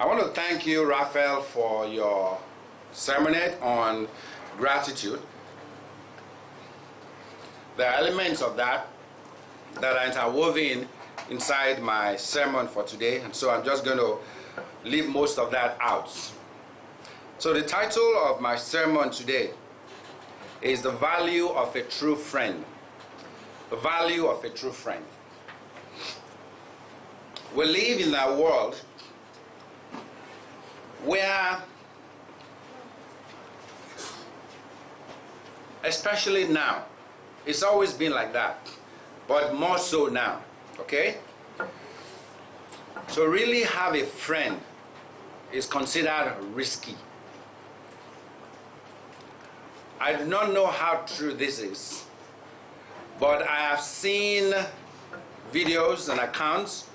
I want to thank you, Raphael, for your sermonette on gratitude. There are elements of that are interwoven inside my sermon for today, and so I'm just going to leave most of that out. So the title of my sermon today is The Value of a True Friend. The value of a true friend. We live in a world where, especially now, it's always been like that, but more so now, okay? So really have a friend is considered risky. I do not know how true this is, but I have seen videos and accounts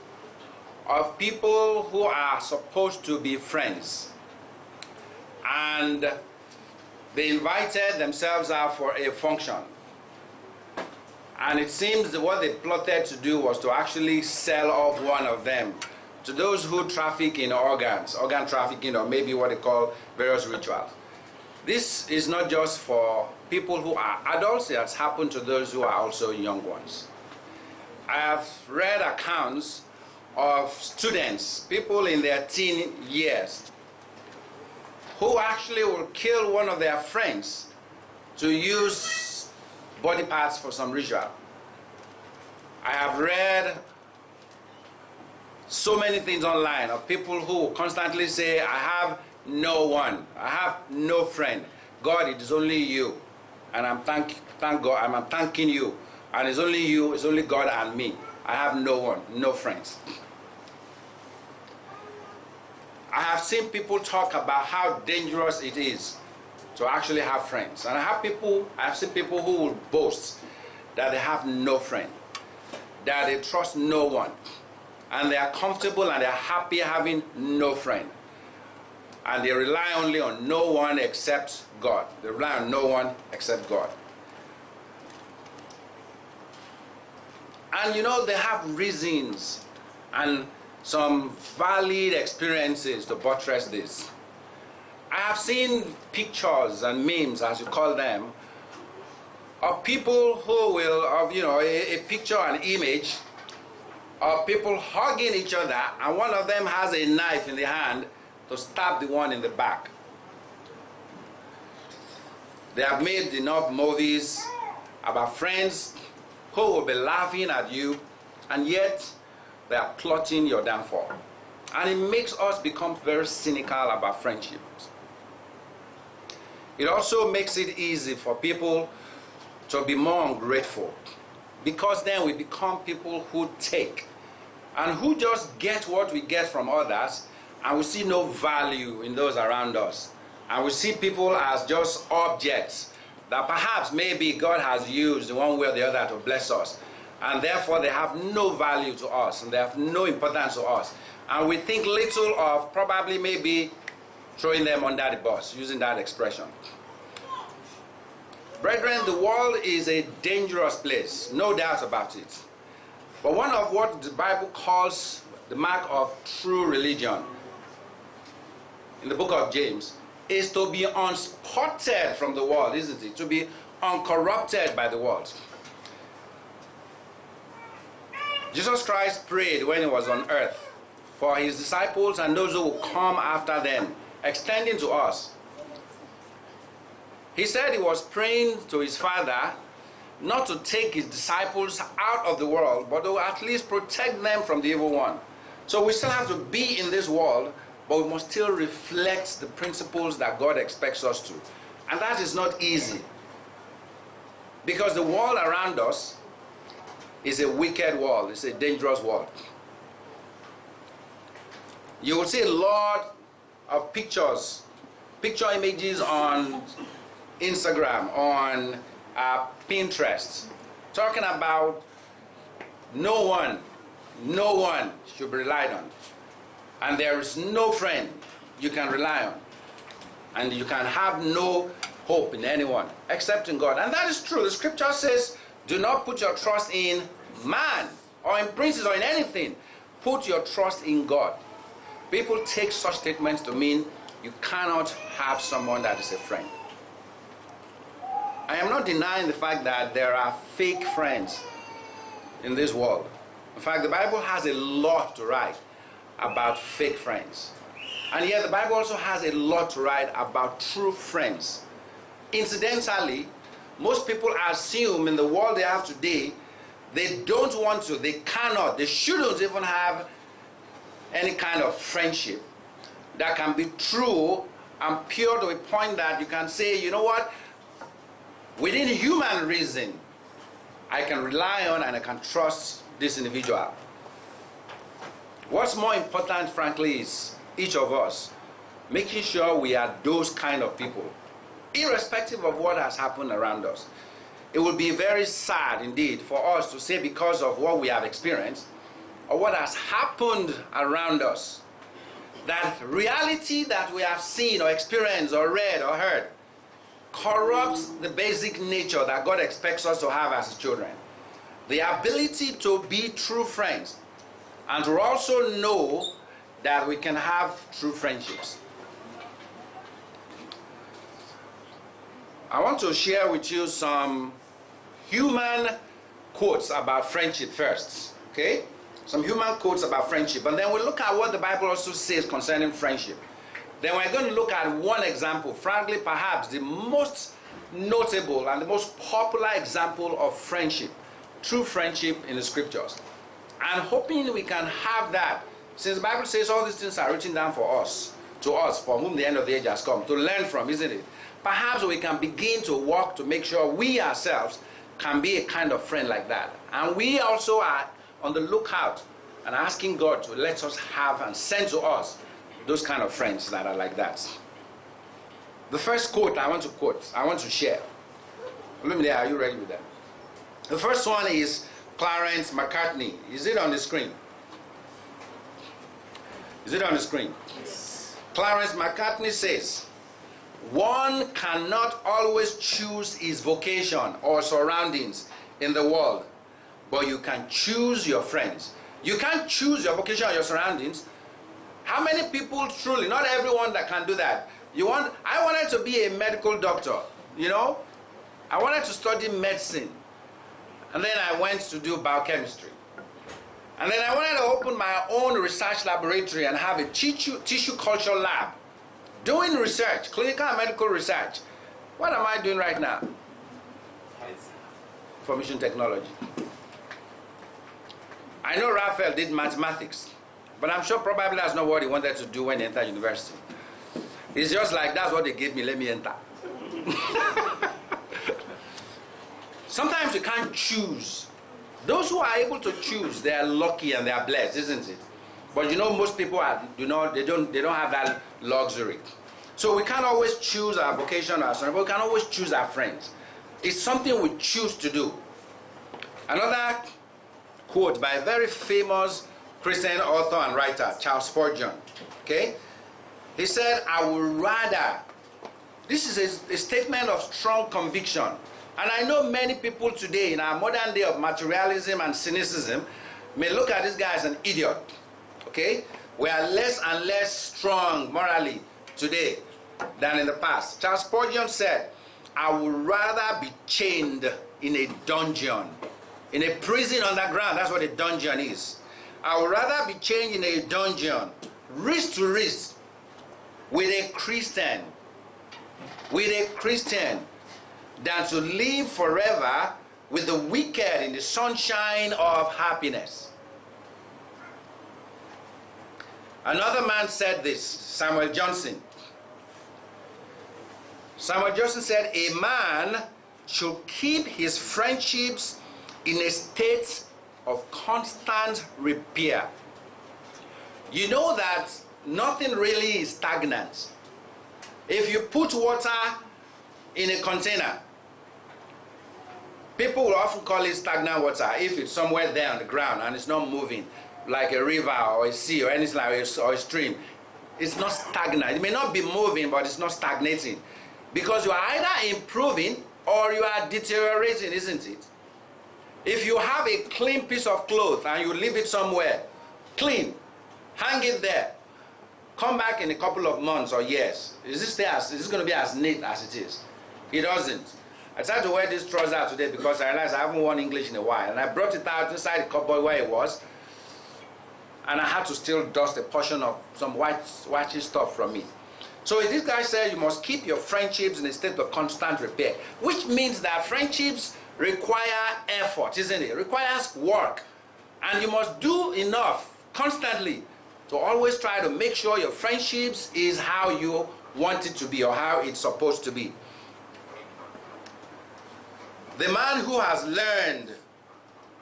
of people who are supposed to be friends, and they invited themselves out for a function, and it seems that what they plotted to do was to actually sell off one of them to those who traffic in organ trafficking, or maybe what they call various rituals. This is not just for people who are adults, it has happened to those who are also young ones. I have read accounts of students, people in their teen years, who actually will kill one of their friends to use body parts for some ritual. I have read so many things online of people who constantly say, I have no one, I have no friend. God, it is only you. And I'm thank God, I'm thanking you. And it's only you, it's only God and me. I have no one, no friends. I have seen people talk about how dangerous it is to actually have friends. And I have seen people who will boast that they have no friend, that they trust no one, and they are comfortable and they are happy having no friend. And they rely only on no one except God. They rely on no one except God. And you know, they have reasons and some valid experiences to buttress this. I have seen pictures and memes, as you call them, of people who will, a picture, an image of people hugging each other, and one of them has a knife in the hand to stab the one in the back. They have made enough movies about friends who will be laughing at you, and yet they are plotting your downfall. And it makes us become very cynical about friendships. It also makes it easy for people to be more ungrateful, because then we become people who take and who just get what we get from others, and we see no value in those around us. And we see people as just objects that perhaps maybe God has used in one way or the other to bless us. And therefore they have no value to us, and they have no importance to us. And we think little of probably maybe throwing them under the bus, using that expression. Brethren, the world is a dangerous place, no doubt about it. But one of what the Bible calls the mark of true religion in the book of James is to be unspotted from the world, isn't it? To be uncorrupted by the world. Jesus Christ prayed when he was on earth for his disciples and those who will come after them, extending to us. He said he was praying to his Father not to take his disciples out of the world, but to at least protect them from the evil one. So we still have to be in this world, but we must still reflect the principles that God expects us to. And that is not easy, because the world around us is a wicked world. It's a dangerous world. You will see a lot of picture images on Instagram, on Pinterest, talking about no one should be relied on. And there is no friend you can rely on. And you can have no hope in anyone except in God. And that is true. The scripture says, do not put your trust in man or in princes or in anything. Put your trust in God. People take such statements to mean you cannot have someone that is a friend. I am not denying the fact that there are fake friends in this world. In fact, the Bible has a lot to write about fake friends. And yet the Bible also has a lot to write about true friends. Incidentally, most people assume in the world they have today, they don't want to, they cannot, they shouldn't even have any kind of friendship that can be true and pure to a point that you can say, you know what, within human reason, I can rely on and I can trust this individual. What's more important, frankly, is each of us making sure we are those kind of people, irrespective of what has happened around us. It would be very sad indeed for us to say, because of what we have experienced or what has happened around us, that reality that we have seen or experienced or read or heard corrupts the basic nature that God expects us to have as His children. The ability to be true friends and to also know that we can have true friendships. I want to share with you some human quotes about friendship first, okay? Some human quotes about friendship, and then we'll look at what the Bible also says concerning friendship. Then we're going to look at one example, frankly, perhaps the most notable and the most popular example of friendship, true friendship in the scriptures. And hoping we can have that, since the Bible says all these things are written down for us, to us, for whom the end of the age has come, to learn from, isn't it? Perhaps we can begin to work to make sure we ourselves can be a kind of friend like that. And we also are on the lookout and asking God to let us have and send to us those kind of friends that are like that. The first quote I want to share. Let me know, are you ready with that? The first one is Clarence McCartney. Is it on the screen? Is it on the screen? Yes. Clarence McCartney says, one cannot always choose his vocation or surroundings in the world, but you can choose your friends. You can't choose your vocation or your surroundings. How many people truly, not everyone that can do that. I wanted to be a medical doctor, you know. I wanted to study medicine. And then I went to do biochemistry. And then I wanted to open my own research laboratory and have a tissue culture lab. Doing research, clinical and medical research. What am I doing right now? Information technology. I know Raphael did mathematics, but I'm sure probably that's not what he wanted to do when he entered university. It's just like, that's what they gave me, let me enter. Sometimes you can't choose. Those who are able to choose, they are lucky and they are blessed, isn't it? But you know, most people are, they don't have that luxury. So we can't always choose our vocation or our son, but we can always choose our friends. It's something we choose to do. Another quote by a very famous Christian author and writer, Charles Spurgeon. Okay? He said, I would rather, this is a statement of strong conviction. And I know many people today in our modern day of materialism and cynicism may look at this guy as an idiot. Okay? We are less and less strong morally today than in the past. Charles Spurgeon said, I would rather be chained in a dungeon, in a prison underground. That's what a dungeon is. I would rather be chained in a dungeon, wrist to wrist, with a Christian, than to live forever with the wicked in the sunshine of happiness. Another man said this, Samuel Johnson. Samuel Johnson said, a man should keep his friendships in a state of constant repair. You know that nothing really is stagnant. If you put water in a container, people will often call it stagnant water if it's somewhere there on the ground and it's not moving, like a river or a sea or anything like or a stream. It's not stagnant. It may not be moving, but it's not stagnating. Because you are either improving or you are deteriorating, isn't it? If you have a clean piece of cloth and you leave it somewhere, clean, hang it there, come back in a couple of months or years. Is this going to be as neat as it is? It doesn't. I decided to wear this trouser today because I realized I haven't worn English in a while. And I brought it out inside the cupboard where it was. And I had to still dust a portion of some whitish stuff from it. So this guy said you must keep your friendships in a state of constant repair, which means that friendships require effort, isn't it? It requires work. And you must do enough constantly to always try to make sure your friendships is how you want it to be or how it's supposed to be. The man who has learned,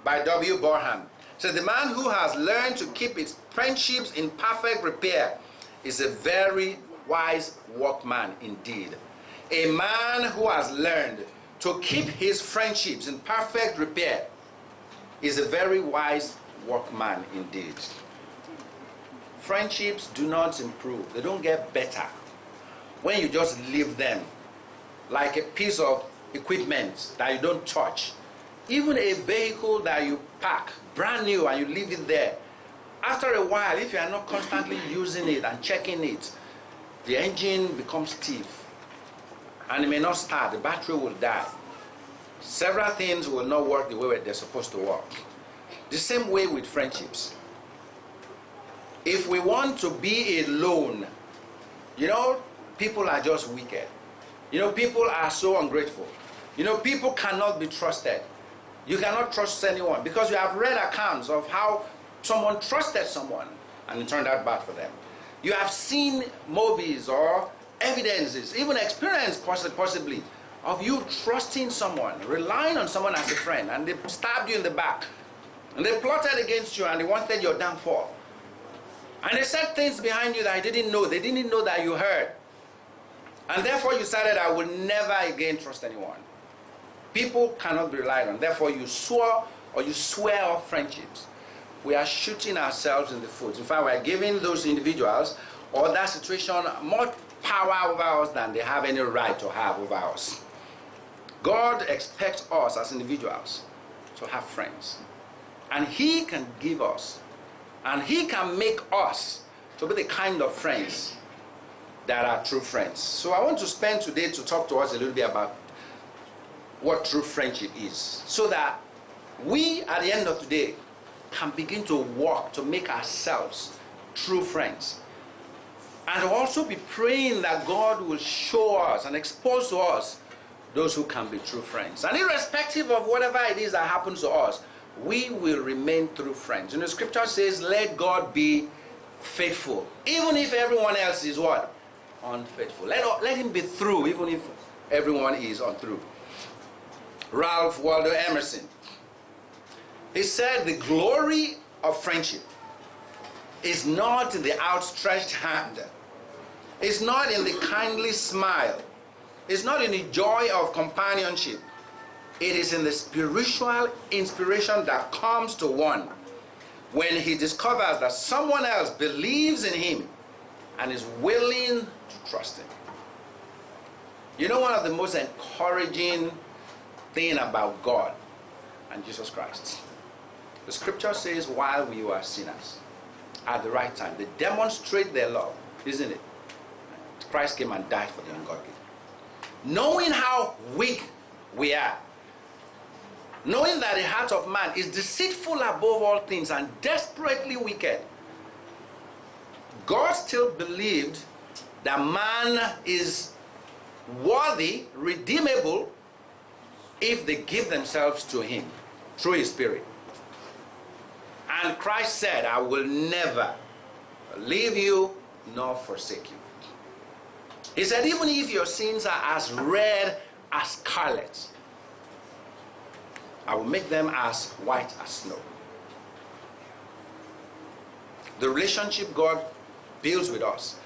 by W. Borham, so the man who has learned to keep his friendships in perfect repair is a very wise workman indeed. A man who has learned to keep his friendships in perfect repair is a very wise workman indeed. Friendships do not improve. They don't get better when you just leave them like a piece of equipment that you don't touch. Even a vehicle that you pack brand new and you leave it there, after a while, if you are not constantly using it and checking it, the engine becomes stiff and it may not start. The battery will die. Several things will not work the way they're supposed to work. The same way with friendships. If we want to be alone, you know, people are just wicked. You know, people are so ungrateful. You know, people cannot be trusted. You cannot trust anyone because you have read accounts of how someone trusted someone and it turned out bad for them. You have seen movies or evidences, even experience possibly, of you trusting someone, relying on someone as a friend, and they stabbed you in the back, and they plotted against you and they wanted your downfall. And they said things behind you that you didn't know. They didn't know that you heard. And therefore you decided, I will never again trust anyone. People cannot be relied on. Therefore you swore or you swear off friendships. We are shooting ourselves in the foot. In fact, we are giving those individuals or that situation more power over us than they have any right to have over us. God expects us as individuals to have friends. And He can give us, and He can make us to be the kind of friends that are true friends. So I want to spend today to talk to us a little bit about what true friendship is, so that we, at the end of today, can begin to work to make ourselves true friends. And also be praying that God will show us and expose to us those who can be true friends. And irrespective of whatever it is that happens to us, we will remain true friends. And the scripture says, let God be faithful, even if everyone else is what? Unfaithful. Let Him be true, even if everyone is untrue. Ralph Waldo Emerson, he said, the glory of friendship is not in the outstretched hand. It's not in the kindly smile. It's not in the joy of companionship. It is in the spiritual inspiration that comes to one when he discovers that someone else believes in him and is willing to trust him. You know, one of the most encouraging things about God and Jesus Christ, the scripture says, while we were sinners, at the right time, they demonstrate their love, isn't it? Christ came and died for the ungodly. Knowing how weak we are, knowing that the heart of man is deceitful above all things and desperately wicked, God still believed that man is worthy, redeemable, if they give themselves to Him through His Spirit. And Christ said, I will never leave you nor forsake you. He said, even if your sins are as red as scarlet, I will make them as white as snow. The relationship God builds with us,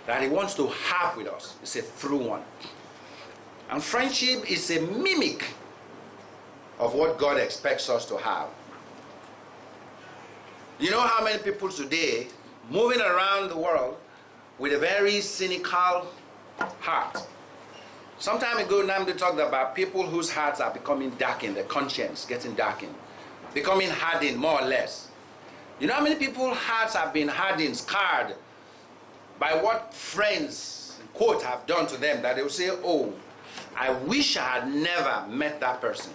that He wants to have with us, is a through one. And friendship is a mimic of what God expects us to have. You know how many people today moving around the world with a very cynical heart? Some time ago, Namdi talked about people whose hearts are becoming darkened, their conscience getting darkened, becoming hardened more or less. You know how many people's hearts have been hardened, scarred by what friends, quote, have done to them, that they will say, oh, I wish I had never met that person.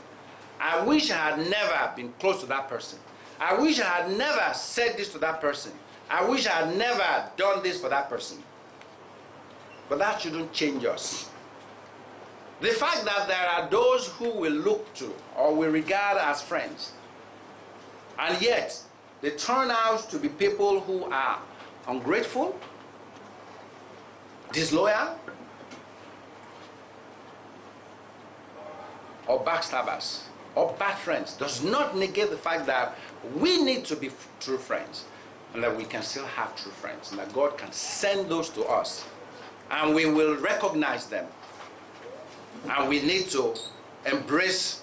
I wish I had never been close to that person. I wish I had never said this to that person. I wish I had never done this for that person. But that shouldn't change us. The fact that there are those who we look to or we regard as friends, and yet they turn out to be people who are ungrateful, disloyal, or backstabbers, or bad friends, does not negate the fact that we need to be true friends, and that we can still have true friends, and that God can send those to us, and we will recognize them. And we need to embrace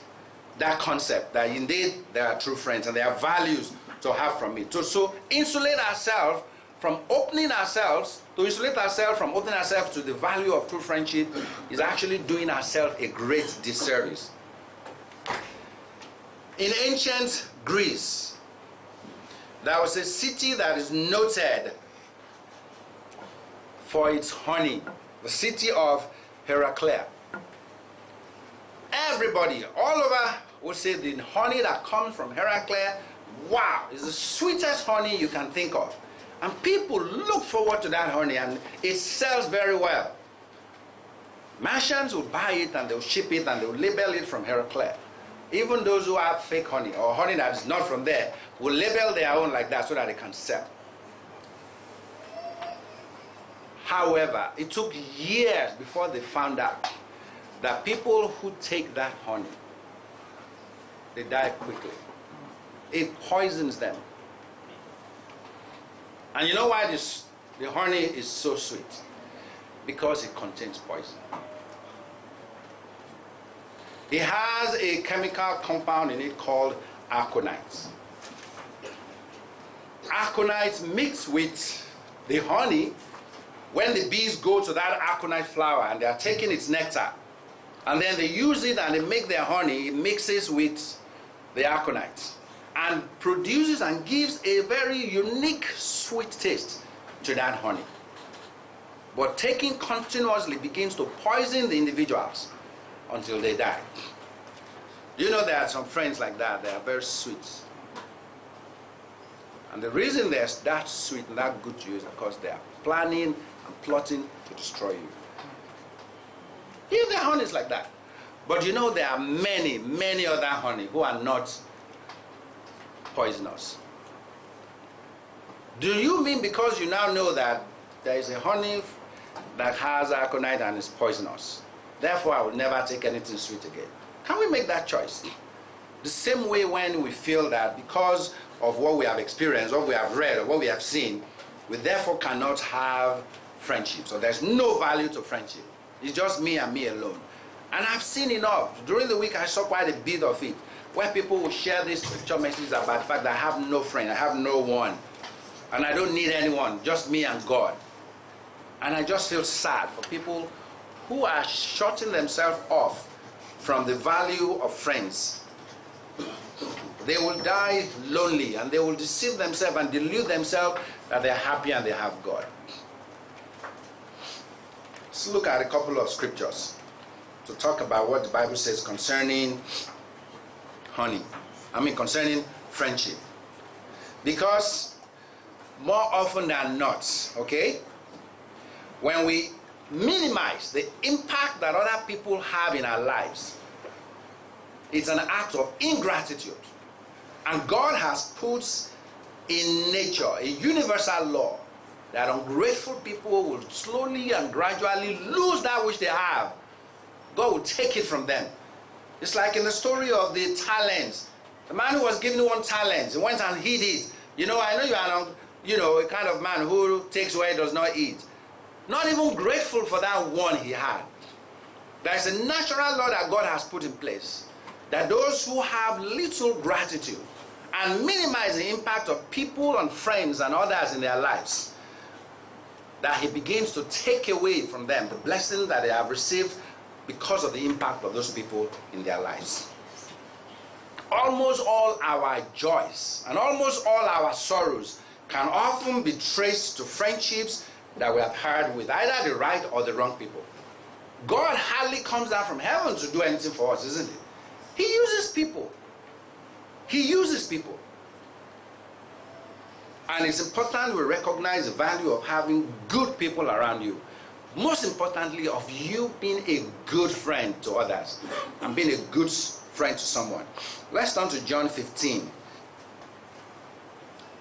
that concept that indeed they are true friends and there are values to have from it. So insulate ourselves from opening ourselves, to insulate ourselves from opening ourselves to the value of true friendship is actually doing ourselves a great disservice. In ancient Greece, there was a city that is noted for its honey, the city of Heraclea. Everybody all over would say the honey that comes from Heraclea, wow, is the sweetest honey you can think of. And people look forward to that honey, and it sells very well. Merchants will buy it and they'll ship it and they'll label it from Heraclea. Even those who have fake honey or honey that is not from there will label their own like that so that they can sell. However, it took years before they found out that people who take that honey, they die quickly. It poisons them. And you know why the honey is so sweet? Because it contains poison. It has a chemical compound in it called aconites. Aconites mix with the honey. When the bees go to that aconite flower and they are taking its nectar, and then they use it and they make their honey, it mixes with the aconites and produces and gives a very unique sweet taste to that honey. But taking continuously begins to poison the individuals until they die. You know, there are some friends like that, they are very sweet. And the reason they're that sweet and that good to you is because they are planning and plotting to destroy you. Yeah, the honey is like that. But you know, there are many, many other honey who are not poisonous. Do you mean because you now know that there is a honey that has aconite and is poisonous, therefore I will never take anything sweet again? Can we make that choice? The same way when we feel that because of what we have experienced, what we have read, or what we have seen, we therefore cannot have friendship. So there's no value to friendship. It's just me and me alone. And I've seen enough. During the week I saw quite a bit of it, where people will share these picture messages about the fact that I have no friend, I have no one, and I don't need anyone, just me and God. And I just feel sad for people who are shutting themselves off from the value of friends. They will die lonely and they will deceive themselves and delude themselves that they're happy and they have God. Let's look at a couple of scriptures to talk about what the Bible says concerning honey. Concerning friendship. Because more often than not, okay, when we minimize the impact that other people have in our lives, it's an act of ingratitude. And God has put in nature a universal law that ungrateful people will slowly and gradually lose that which they have. God will take it from them. It's like in the story of the talents. The man who was given 1 talent, he went and hid it. You know, I know you are a kind of man who takes where he does not eat. Not even grateful for that one he had. There is a natural law that God has put in place, that those who have little gratitude and minimize the impact of people and friends and others in their lives, that he begins to take away from them the blessings that they have received because of the impact of those people in their lives. Almost all our joys and almost all our sorrows can often be traced to friendships that we have heard with either the right or the wrong people. God hardly comes down from heaven to do anything for us, isn't it? He uses people. He uses people. And it's important we recognize the value of having good people around you. Most importantly, of you being a good friend to others and being a good friend to someone. Let's turn to John 15.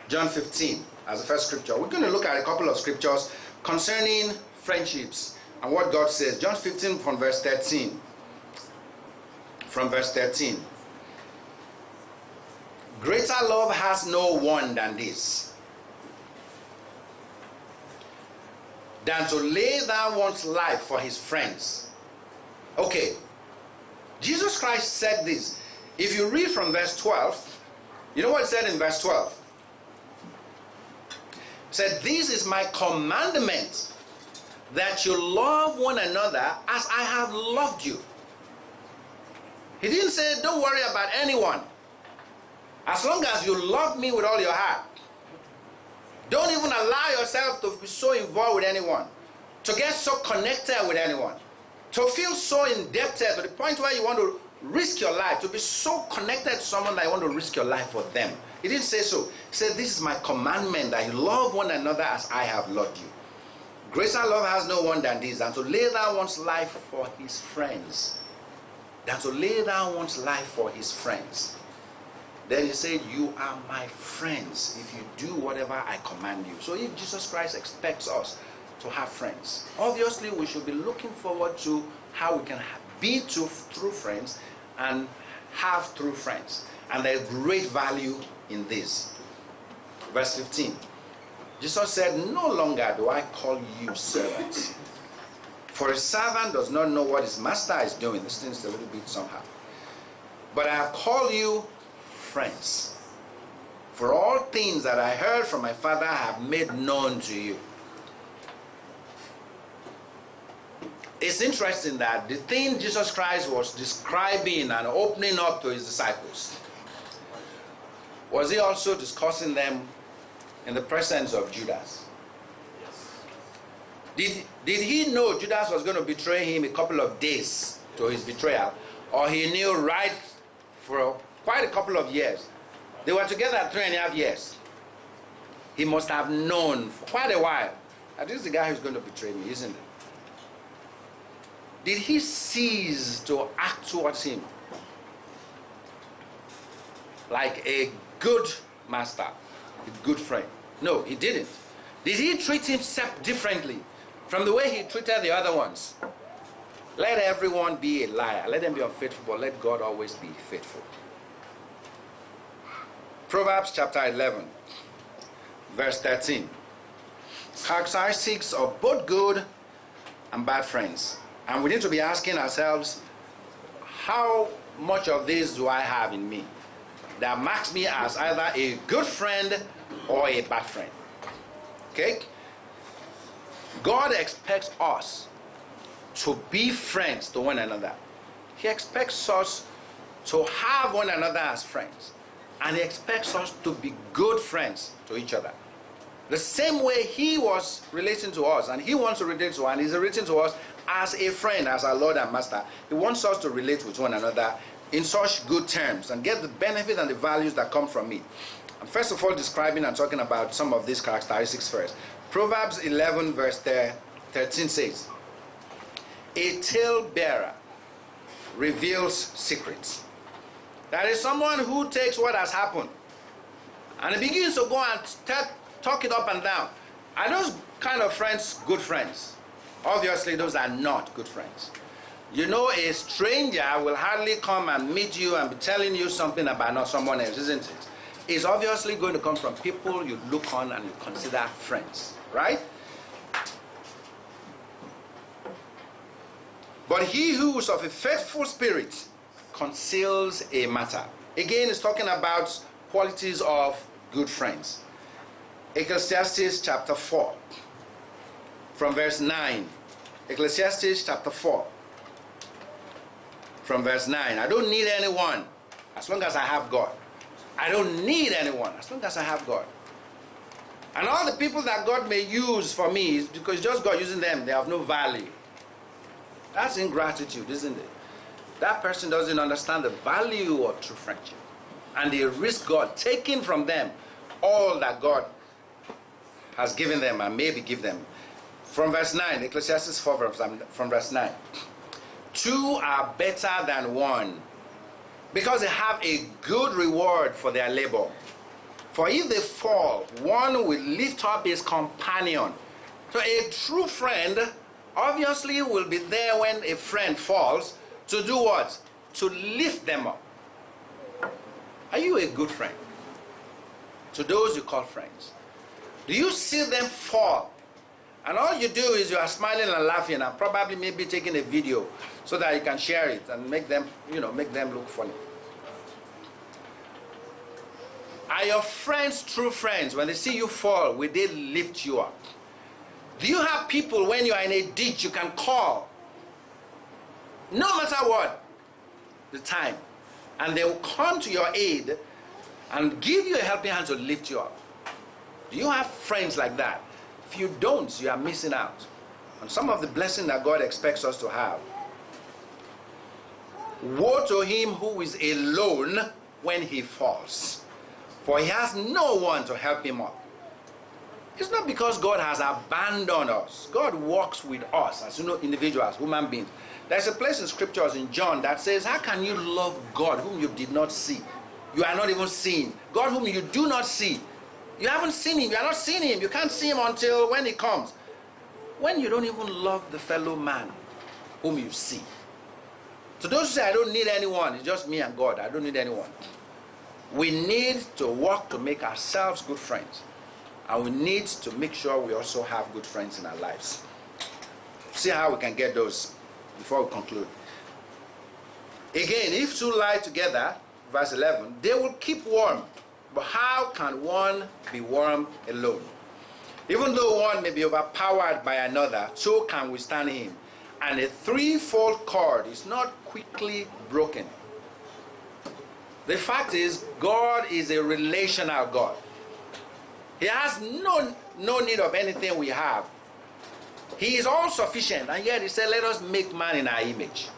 John 15 as the first scripture. We're going to look at a couple of scriptures concerning friendships and what God says. John 15 from verse 13. From verse 13. Greater love has no one than this, than to lay down one's life for his friends. Okay, Jesus Christ said this. If you read from verse 12, you know what it said in verse 12? It said, this is my commandment, that you love one another as I have loved you. He didn't say, don't worry about anyone. As long as you love me with all your heart. Don't even allow yourself to be so involved with anyone, to get so connected with anyone, to feel so indebted to the point where you want to risk your life, to be so connected to someone that you want to risk your life for them. He didn't say so. He said, this is my commandment, that you love one another as I have loved you. Greater love has no one than this, than to lay down one's life for his friends. Than to lay down one's life for his friends. Then he said, you are my friends if you do whatever I command you. So if Jesus Christ expects us to have friends, obviously we should be looking forward to how we can be true friends and have true friends. And there's great value in this. Verse 15. Jesus said, no longer do I call you servants. For a servant does not know what his master is doing. This thing is a little bit somehow. But I have called you friends. For all things that I heard from my Father I have made known to you. It's interesting that the thing Jesus Christ was describing and opening up to his disciples, was he also discussing them in the presence of Judas? Did he know Judas was going to betray him a couple of days to his betrayal? Or he knew right for quite a couple of years? They were together 3.5 years. He must have known for quite a while that this is the guy who's going to betray me, isn't it? Did he cease to act towards him like a good master, a good friend? No, he didn't. Did he treat himself differently from the way he treated the other ones? Let everyone be a liar. Let them be unfaithful, but let God always be faithful. Proverbs chapter 11, verse 13. Characteristics of both good and bad friends. And we need to be asking ourselves, how much of this do I have in me that marks me as either a good friend or a bad friend? Okay? God expects us to be friends to one another. He expects us to have one another as friends. And he expects us to be good friends to each other. The same way he was relating to us, and he wants to relate to us, and he's relating to us as a friend, as our Lord and Master. He wants us to relate with one another in such good terms and get the benefit and the values that come from it. And first of all, describing and talking about some of these characteristics first. Proverbs 11 verse 13 says, a talebearer reveals secrets. That is someone who takes what has happened and he begins to go and talk it up and down. Are those kind of friends good friends? Obviously, those are not good friends. You know, a stranger will hardly come and meet you and be telling you something about not someone else, isn't it? It's obviously going to come from people you look on and you consider friends, right? But he who is of a faithful spirit conceals a matter. Again, it's talking about qualities of good friends. Ecclesiastes chapter 4, from verse 9. Ecclesiastes chapter 4, from verse 9. I don't need anyone as long as I have God. I don't need anyone as long as I have God. And all the people that God may use for me is because just God using them, they have no value. That's ingratitude, isn't it? That person doesn't understand the value of true friendship. And they risk God taking from them all that God has given them and maybe give them. From verse 9, Ecclesiastes 4 from verse 9. Two are better than one, because they have a good reward for their labor. For if they fall, one will lift up his companion. So a true friend obviously will be there when a friend falls to do what? To lift them up. Are you a good friend? To those you call friends. Do you see them fall? And all you do is you are smiling and laughing and probably maybe taking a video so that you can share it and make them, make them look funny. Are your friends true friends? When they see you fall, will they lift you up? Do you have people when you are in a ditch you can call, no matter what the time, and they will come to your aid and give you a helping hand to lift you up? Do you have friends like that? If you don't, you are missing out on some of the blessing that God expects us to have. Woe to him who is alone when he falls, for he has no one to help him up. It's not because God has abandoned us. God walks with us as individuals, human beings. There's a place in scriptures in John that says, how can you love God whom you did not see? You are not even seeing. God whom you do not see. You haven't seen him. You are not seeing him. You can't see him until when he comes. When you don't even love the fellow man whom you see. To those who say, I don't need anyone, it's just me and God, I don't need anyone. We need to work to make ourselves good friends. And we need to make sure we also have good friends in our lives. See how we can get those before we conclude. Again, if two lie together, verse 11, they will keep warm. But how can one be warm alone? Even though one may be overpowered by another, two can withstand him. And a threefold cord is not quickly broken. The fact is, God is a relational God. He has no need of anything we have. He is all sufficient, and yet he said, let us make man in our image.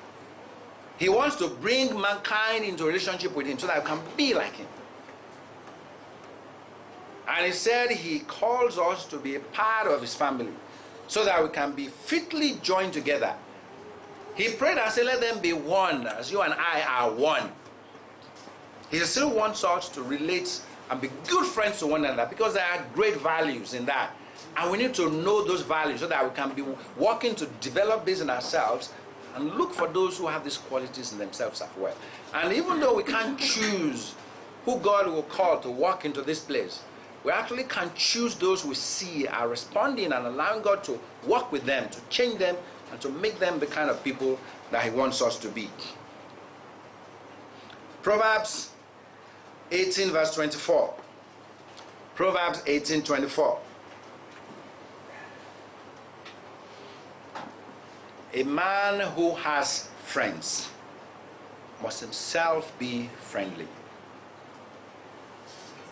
He wants to bring mankind into a relationship with him so that we can be like him. And he said he calls us to be a part of his family so that we can be fitly joined together. He prayed and said, let them be one as you and I are one. He still wants us to relate and be good friends to one another because there are great values in that. And we need to know those values so that we can be working to develop this in ourselves and look for those who have these qualities in themselves as well. And even though we can't choose who God will call to walk into this place, we actually can choose those we see are responding and allowing God to work with them, to change them, and to make them the kind of people that he wants us to be. Proverbs 18 verse 24. Proverbs 18:24. A man who has friends must himself be friendly.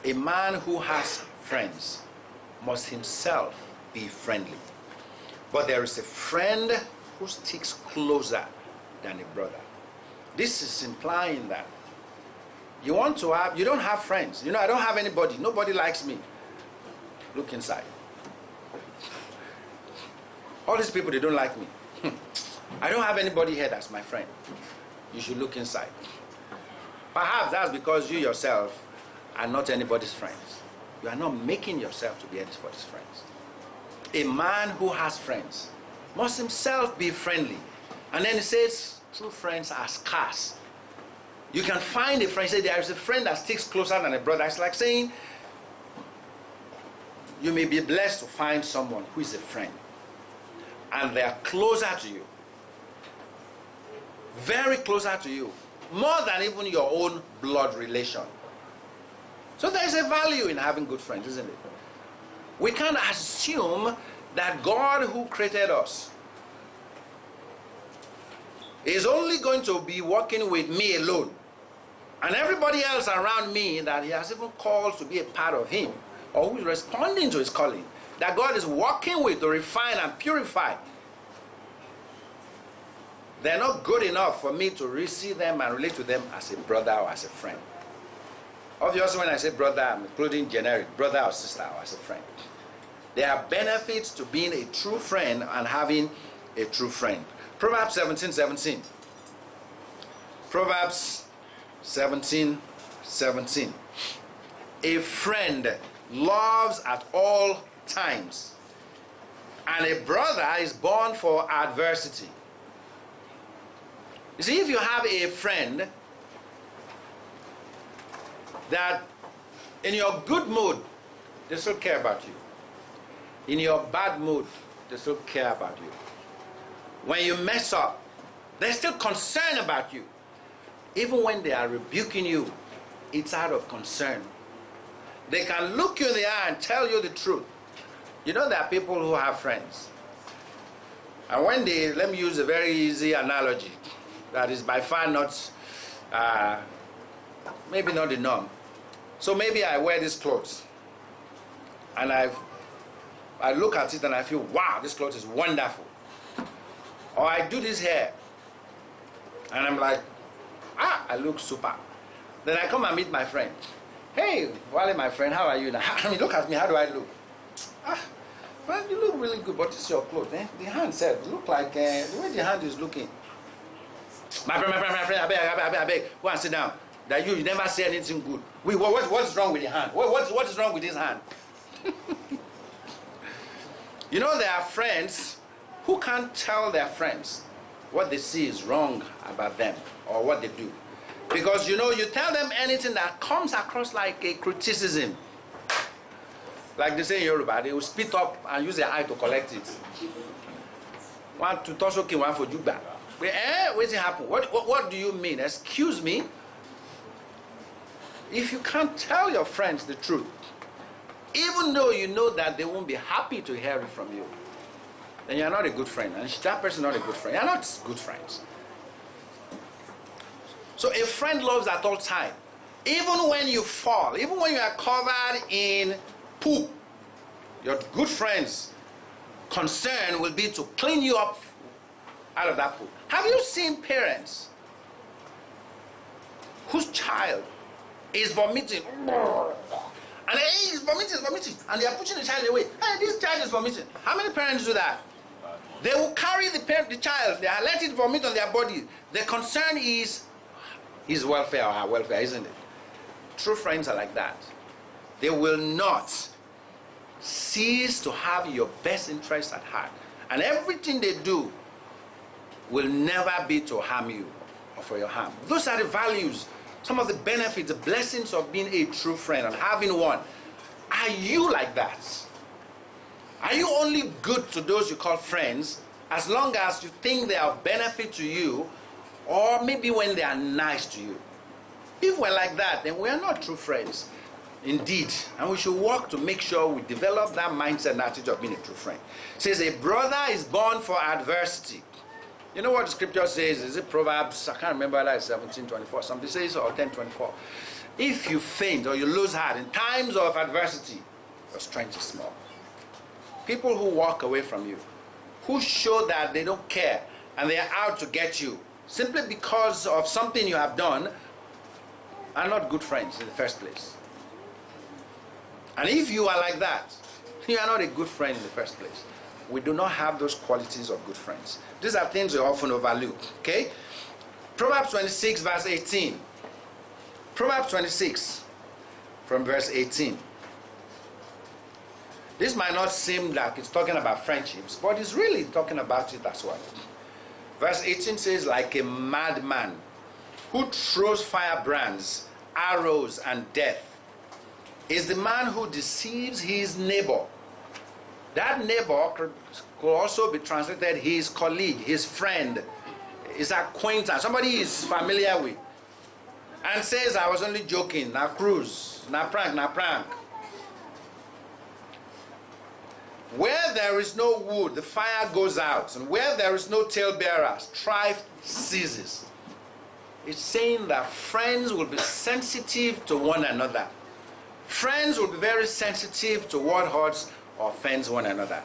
A man who has friends must himself be friendly. But there is a friend who sticks closer than a brother. This is implying that you don't have friends. I don't have anybody. Nobody likes me. Look inside. All these people, they don't like me. I don't have anybody here that's my friend. You should look inside. Perhaps that's because you yourself are not anybody's friends. You are not making yourself to be anybody's friends. A man who has friends must himself be friendly. And then he says, true friends are scarce. You can find a friend. Say there is a friend that sticks closer than a brother. It's like saying you may be blessed to find someone who is a friend. And they are closer to you. Very closer to you. More than even your own blood relation. So there is a value in having good friends, isn't it? We can't assume that God who created us is only going to be working with me alone. And everybody else around me that he has even called to be a part of him or who is responding to his calling, that God is working with to refine and purify, they're not good enough for me to receive them and relate to them as a brother or as a friend. Obviously, when I say brother, I'm including generic, brother or sister or as a friend. There are benefits to being a true friend and having a true friend. Proverbs 17:17. Proverbs 17:17. A friend loves at all times, and a brother is born for adversity. You see, if you have a friend that in your good mood, they still care about you. In your bad mood, they still care about you. When you mess up, they're still concerned about you. Even when they are rebuking you, it's out of concern. They can look you in the eye and tell you the truth. You know, there are people who have friends. And when they, let me use a very easy analogy that is by far not, maybe not the norm. So maybe I wear these clothes and I look at it and I feel, wow, this clothes is wonderful. Or I do this hair and I'm like, I look super. Then I come and meet my friend. Hey, Wale, my friend, how are you now? I mean, look at me, how do I look? Well, you look really good, but it's your clothes. Eh? The hand said, look like, the way the hand is looking. My friend, I beg, go and sit down. That you never say anything good. Wait, what's wrong with the hand? What is wrong with this hand? You know, there are friends who can't tell their friends what they see is wrong about them or what they do. Because, you know, you tell them anything that comes across like a criticism. Like they say in Yoruba, they will spit up and use their eye to collect it. One to toss okay, one for Juba. What's it happen? What do you mean? Excuse me? If you can't tell your friends the truth, even though you know that they won't be happy to hear it from you, then you're not a good friend. And that person is not a good friend. You're not good friends. So a friend loves at all times. Even when you fall, even when you are covered in poop, your good friend's concern will be to clean you up out of that poop. Have you seen parents whose child is vomiting? And hey, he's vomiting, and they are pushing the child away. Hey, this child is vomiting. How many parents do that? They will carry the child, they let it vomit on their body. The concern is his welfare or her welfare, isn't it? True friends are like that. They will not cease to have your best interest at heart. And everything they do will never be to harm you or for your harm. Those are the values, some of the benefits, the blessings of being a true friend and having one. Are you like that? Are you only good to those you call friends as long as you think they are of benefit to you, or maybe when they are nice to you? If we're like that, then we are not true friends. Indeed. And we should work to make sure we develop that mindset and attitude of being a true friend. It says a brother is born for adversity. You know what the scripture says? Is it Proverbs? I can't remember whether it's 17:24. Something says, or 10:24. If you faint or you lose heart in times of adversity, your strength is small. People who walk away from you, who show that they don't care and they are out to get you simply because of something you have done, are not good friends in the first place. And if you are like that, you are not a good friend in the first place. We do not have those qualities of good friends. These are things we often overlook. Okay? Proverbs 26 verse 18. Proverbs 26 from verse 18. This might not seem like it's talking about friendships, but it's really talking about it as well. Verse 18 says, like a madman who throws firebrands, arrows, and death is the man who deceives his neighbor. That neighbor could also be translated his colleague, his friend, his acquaintance, somebody he is familiar with, and says, I was only joking, na cruise, na prank. Where there is no wood, the fire goes out, and where there is no talebearer, strife ceases. It's saying that friends will be sensitive to one another. Friends will be very sensitive to what hurts or offends one another.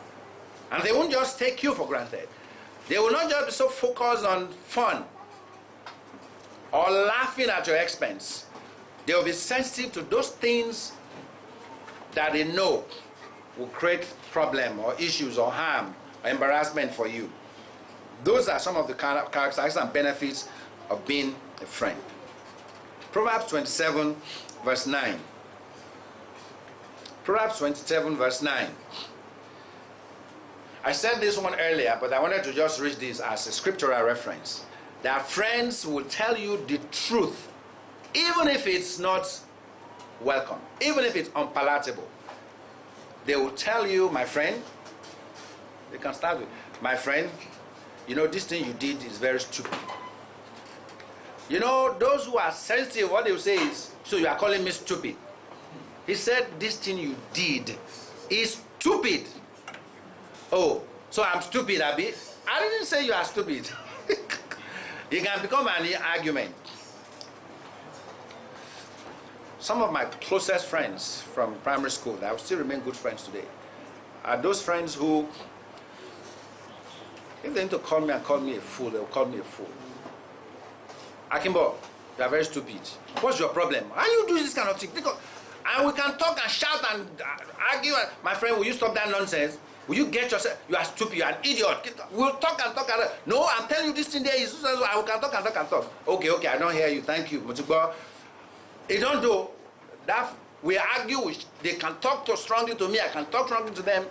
And they won't just take you for granted. They will not just be so focused on fun or laughing at your expense. They will be sensitive to those things that they know will create problem or issues or harm or embarrassment for you. Those are some of the characteristics and benefits of being a friend. Proverbs 27 verse 9. Proverbs 27 verse 9. I said this one earlier, but I wanted to just read this as a scriptural reference. That friends will tell you the truth, even if it's not welcome, even if it's unpalatable. They will tell you, my friend, they can start with, my friend, you know, this thing you did is very stupid. You know, those who are sensitive, what they will say is, so you are calling me stupid. He said, this thing you did is stupid. Oh, so I'm stupid, Abi? I didn't say you are stupid. It can become an argument. Some of my closest friends from primary school that will still remain good friends today are those friends who, if they need to call me and call me a fool, they'll call me a fool. Akinbo, you are very stupid. What's your problem? How you do this kind of thing? And we can talk and shout and argue. My friend, will you stop that nonsense? Will you get yourself? You are stupid. You are an idiot. We'll talk and talk. No, I'm telling you this thing there is. I can talk and talk and talk. Okay, I don't hear you. Thank you. But it don't do that. We argue. They can talk too strongly to me. I can talk strongly to them.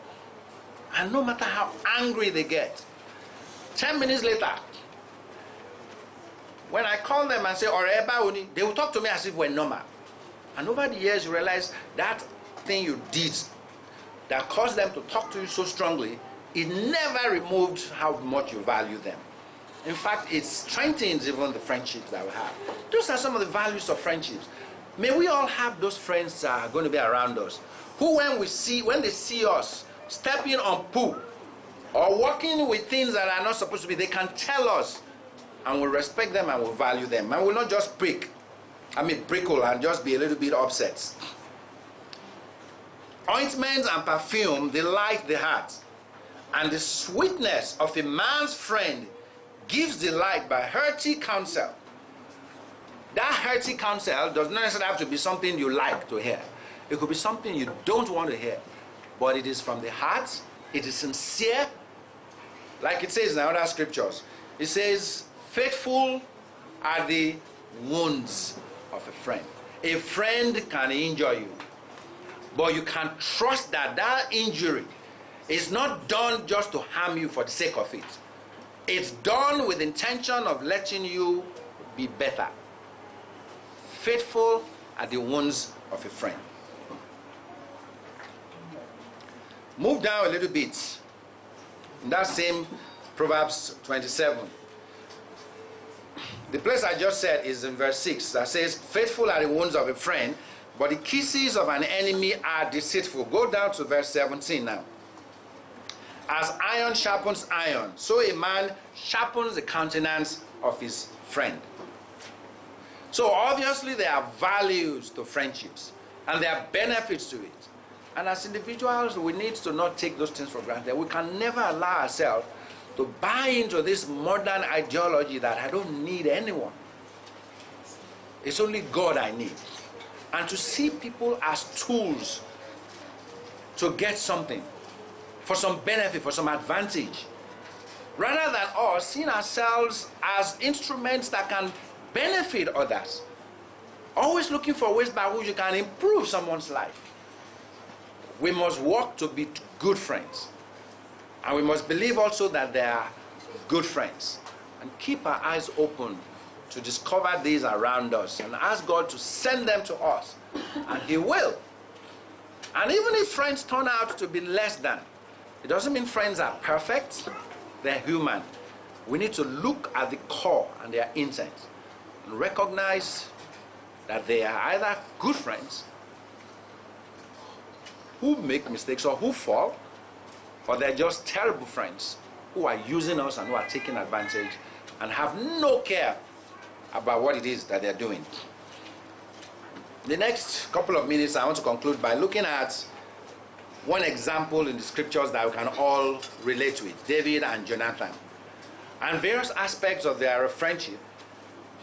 And no matter how angry they get, 10 minutes later, when I call them and say, Oreba, they will talk to me as if we're normal. And over the years, you realize that thing you did that caused them to talk to you so strongly, it never removed how much you value them. In fact, it strengthens even the friendships that we have. Those are some of the values of friendships. May we all have those friends that are going to be around us, who when they see us stepping on poo or working with things that are not supposed to be, they can tell us, and we'll respect them and we'll value them. And we'll not just prickle and just be a little bit upset. Ointments and perfume delight the heart, and the sweetness of a man's friend gives delight by hearty counsel. That hearty counsel does not necessarily have to be something you like to hear. It could be something you don't want to hear, but it is from the heart, it is sincere. Like it says in other scriptures, it says, faithful are the wounds of a friend. A friend can injure you, but you can trust that that injury is not done just to harm you for the sake of it. It's done with the intention of letting you be better. Faithful are the wounds of a friend. Move down a little bit. In that same Proverbs 27. The place I just said is in verse 6 that says, faithful are the wounds of a friend, but the kisses of an enemy are deceitful. Go down to verse 17 now. As iron sharpens iron, so a man sharpens the countenance of his friend. So obviously there are values to friendships, and there are benefits to it. And as individuals, we need to not take those things for granted. We can never allow ourselves to buy into this modern ideology that I don't need anyone. It's only God I need. And to see people as tools to get something, for some benefit, for some advantage, rather than us seeing ourselves as instruments that can benefit others. Always looking for ways by which you can improve someone's life. We must work to be good friends. And we must believe also that they are good friends. And keep our eyes open to discover these around us and ask God to send them to us. And He will. And even if friends turn out to be less than, it doesn't mean friends are perfect. They're human. We need to look at the core and their intent and recognize that they are either good friends who make mistakes or who fall, or they're just terrible friends who are using us and who are taking advantage and have no care about what it is that they're doing. The next couple of minutes, I want to conclude by looking at one example in the scriptures that we can all relate with, David and Jonathan. And various aspects of their friendship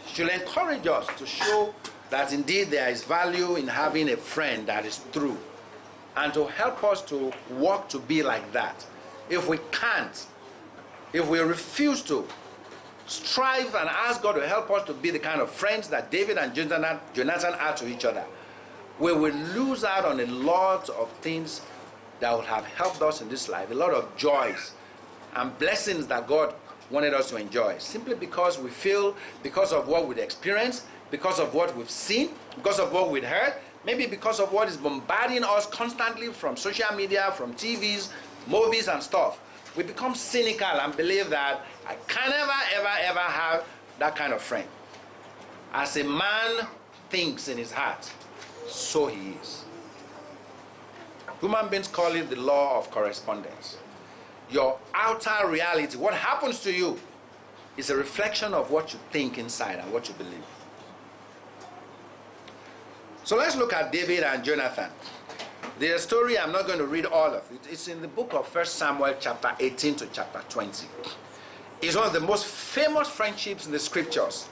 should encourage us to show that indeed there is value in having a friend that is true, and to help us to work to be like that. If we can't, if we refuse to, strive and ask God to help us to be the kind of friends that David and Jonathan are to each other, we will lose out on a lot of things that would have helped us in this life, a lot of joys and blessings that God wanted us to enjoy, simply because we feel, because of what we've experienced, because of what we've seen, because of what we've heard, maybe because of what is bombarding us constantly from social media, from TVs, movies and stuff. We become cynical and believe that I can never, ever, ever have that kind of friend. As a man thinks in his heart, so he is. Human beings call it the law of correspondence. Your outer reality, what happens to you, is a reflection of what you think inside and what you believe. So let's look at David and Jonathan. Their story, I'm not going to read all of it. It's in the book of 1 Samuel chapter 18 to chapter 20. It's one of the most famous friendships in the scriptures.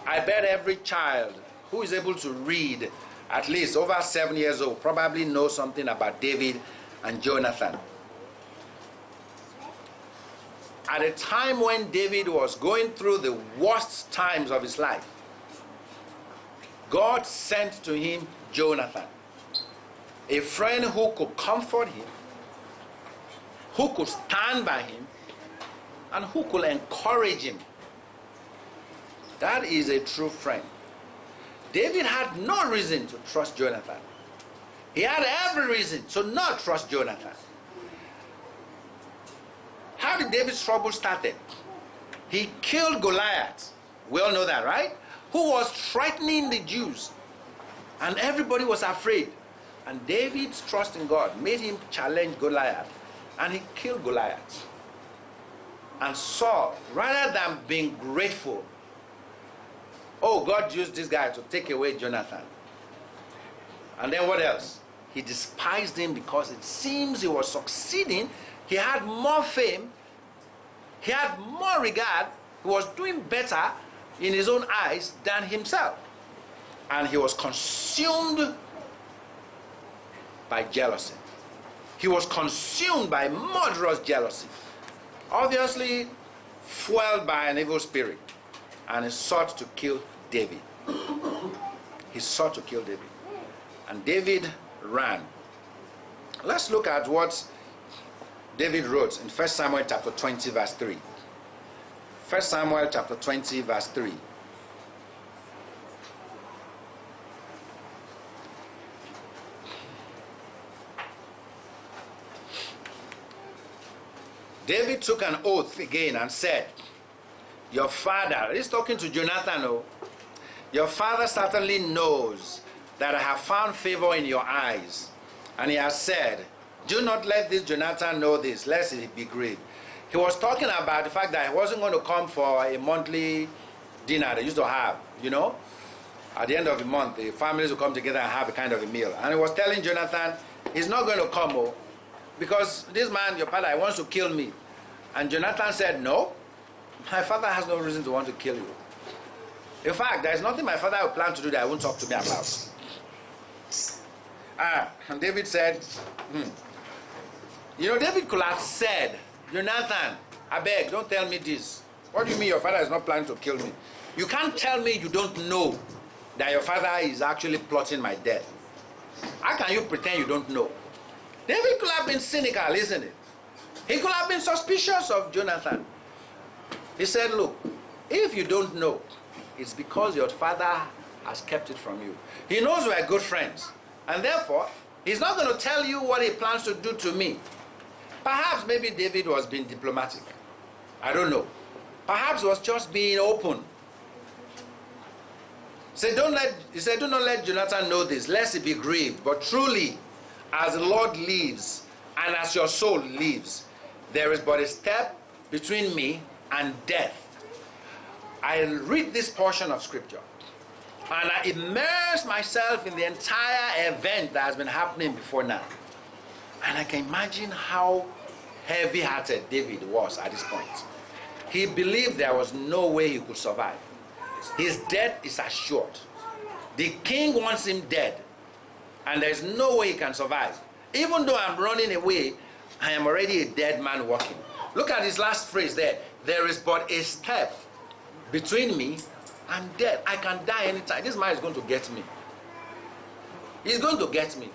I bet every child who is able to read, at least over 7 years old, probably knows something about David and Jonathan. At a time when David was going through the worst times of his life, God sent to him Jonathan, a friend who could comfort him, who could stand by him, and who could encourage him. That is a true friend. David had no reason to trust Jonathan. He had every reason to not trust Jonathan. How did David's trouble started? He killed Goliath. We all know that, right? Who was threatening the Jews. And everybody was afraid. And David's trust in God made him challenge Goliath. And he killed Goliath. And Saul, rather than being grateful, oh, God used this guy to take away Jonathan. And then what else? He despised him because it seems he was succeeding. He had more fame. He had more regard. He was doing better in his own eyes than himself. And he was consumed by jealousy. He was consumed by murderous jealousy. Obviously, fueled by an evil spirit. And he sought to kill David. He sought to kill David. And David ran. Let's look at what David wrote in 1 Samuel chapter 20 verse 3. 1 Samuel chapter 20 verse 3. David took an oath again and said, your father, he's talking to Jonathan, oh, your father certainly knows that I have found favor in your eyes. And he has said, do not let this Jonathan know this, lest he be grieved. He was talking about the fact that he wasn't going to come for a monthly dinner they used to have, you know. At the end of the month, the families will come together and have a kind of a meal. And he was telling Jonathan, he's not going to come, oh, because this man, your father, wants to kill me. And Jonathan said, no, my father has no reason to want to kill you. In fact, there is nothing my father will plan to do that he won't talk to me about. And David said, you know, David could have said, Jonathan, I beg, don't tell me this. What do you mean your father is not planning to kill me? You can't tell me you don't know that your father is actually plotting my death. How can you pretend you don't know? David could have been cynical, isn't it? He could have been suspicious of Jonathan. He said, look, if you don't know, it's because your father has kept it from you. He knows we are good friends. And therefore, he's not going to tell you what he plans to do to me. Perhaps maybe David was being diplomatic. I don't know. Perhaps he was just being open. He said, do not let Jonathan know this, lest he be grieved. But truly, as the Lord lives, and as your soul lives, there is but a step between me and death. I read this portion of scripture. And I immerse myself in the entire event that has been happening before now. And I can imagine how heavy-hearted David was at this point. He believed there was no way he could survive. His death is assured. The king wants him dead, and there's no way he can survive. Even though I'm running away, I am already a dead man walking. Look at his last phrase there. There is but a step between me and death. I can die anytime. This man is going to get me. He's going to get me.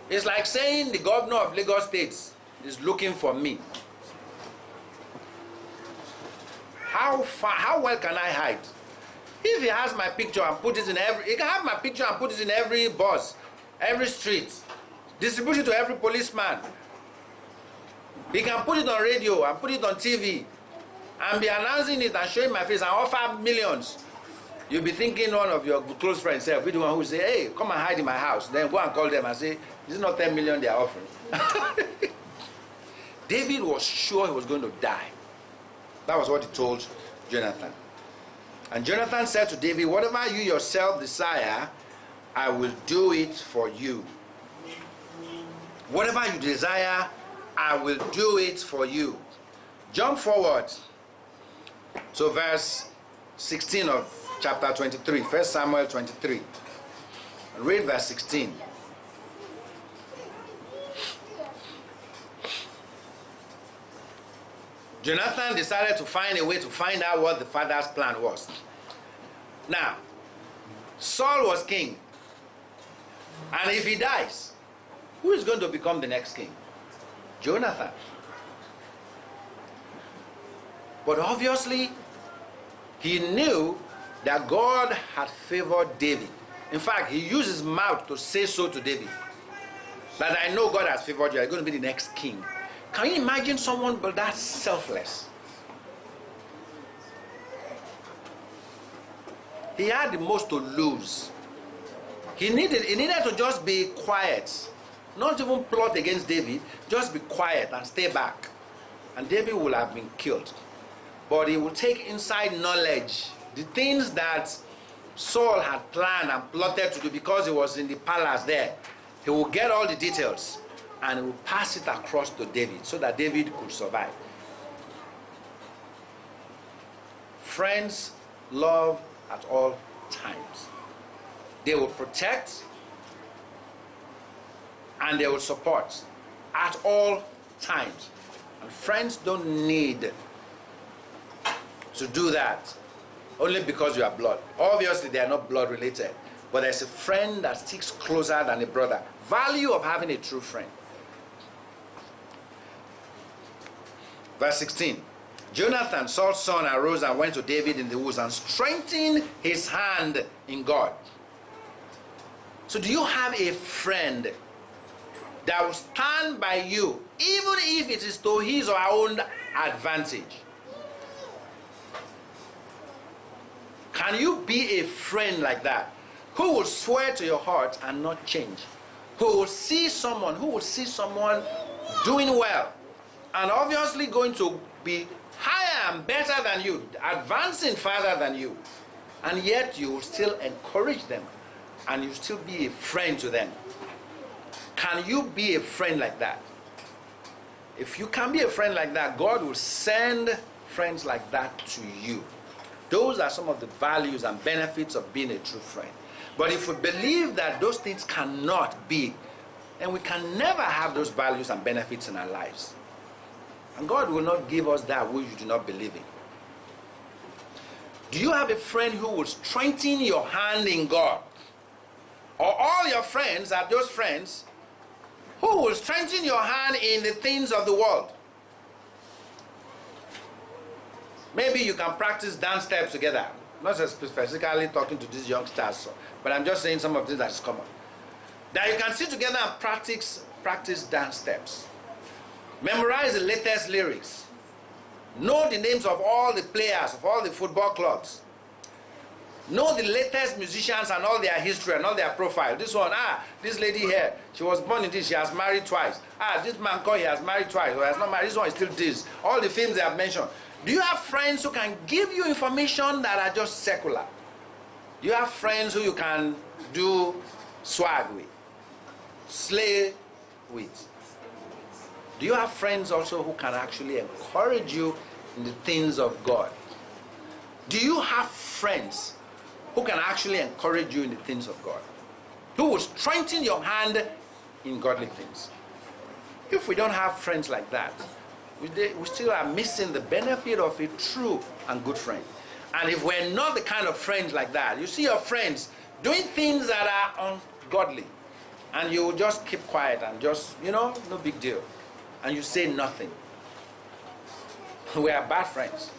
It's like saying the governor of Lagos State is looking for me. How well can I hide? If he has my picture and put it in he can have my picture and put it in every bus, every street, distribute it to every policeman. He can put it on radio and put it on TV and be announcing it and showing my face and offer millions. You'll be thinking one of your close friends, be the one who will say, hey, come and hide in my house. Then go and call them and say, this is not 10 million they are offering. David was sure he was going to die. That was what he told Jonathan. And Jonathan said to David, whatever you yourself desire, I will do it for you. Whatever you desire, I will do it for you. Jump forward to verse 16 of chapter 23, 1 Samuel 23. Read verse 16. Jonathan decided to find a way to find out what the father's plan was. Now, Saul was king. And if he dies, who is going to become the next king? Jonathan. But obviously, he knew that God had favored David. In fact, he used his mouth to say so to David. That I know God has favored you, you're going to be the next king. Can you imagine someone but that selfless? He had the most to lose. He needed to just be quiet. Not even plot against David, just be quiet and stay back. And David would have been killed. But he would take inside knowledge, the things that Saul had planned and plotted to do because he was in the palace there. He will get all the details and he will pass it across to David so that David could survive. Friends love at all times. They will protect and they will support at all times. And friends don't need to do that only because you are blood. Obviously, they are not blood related, but there's a friend that sticks closer than a brother. Value of having a true friend. Verse 16. Jonathan, Saul's son, arose and went to David in the woods and strengthened his hand in God. So do you have a friend that will stand by you, even if it is to his or her own advantage? Can you be a friend like that? Who will swear to your heart and not change? Who will see someone doing well and obviously going to be higher and better than you, advancing further than you, and yet you will still encourage them and you still be a friend to them? Can you be a friend like that? If you can be a friend like that, God will send friends like that to you. Those are some of the values and benefits of being a true friend. But if we believe that those things cannot be, then we can never have those values and benefits in our lives. And God will not give us that which you do not believe in. Do you have a friend who will strengthen your hand in God? Or all your friends are those friends who will strengthen your hand in the things of the world? Maybe you can practice dance steps together. Not specifically talking to these youngsters, but I'm just saying some of the things that is common. That you can sit together and practice dance steps. Memorize the latest lyrics. Know the names of all the players of all the football clubs. Know the latest musicians and all their history and all their profile. This one, this lady here, she was born in this, she has married twice. This man called, he has married twice, or has not married, this one is still this. All the films they have mentioned. Do you have friends who can give you information that are just secular? Do you have friends who you can do swag with, slay with? Do you have friends also who can actually encourage you in the things of God? Do you have friends who can actually encourage you in the things of God? Who will strengthen your hand in godly things? If we don't have friends like that, we still are missing the benefit of a true and good friend. And if we're not the kind of friends like that, you see your friends doing things that are ungodly, and you just keep quiet and just, no big deal. And you say nothing. We are bad friends.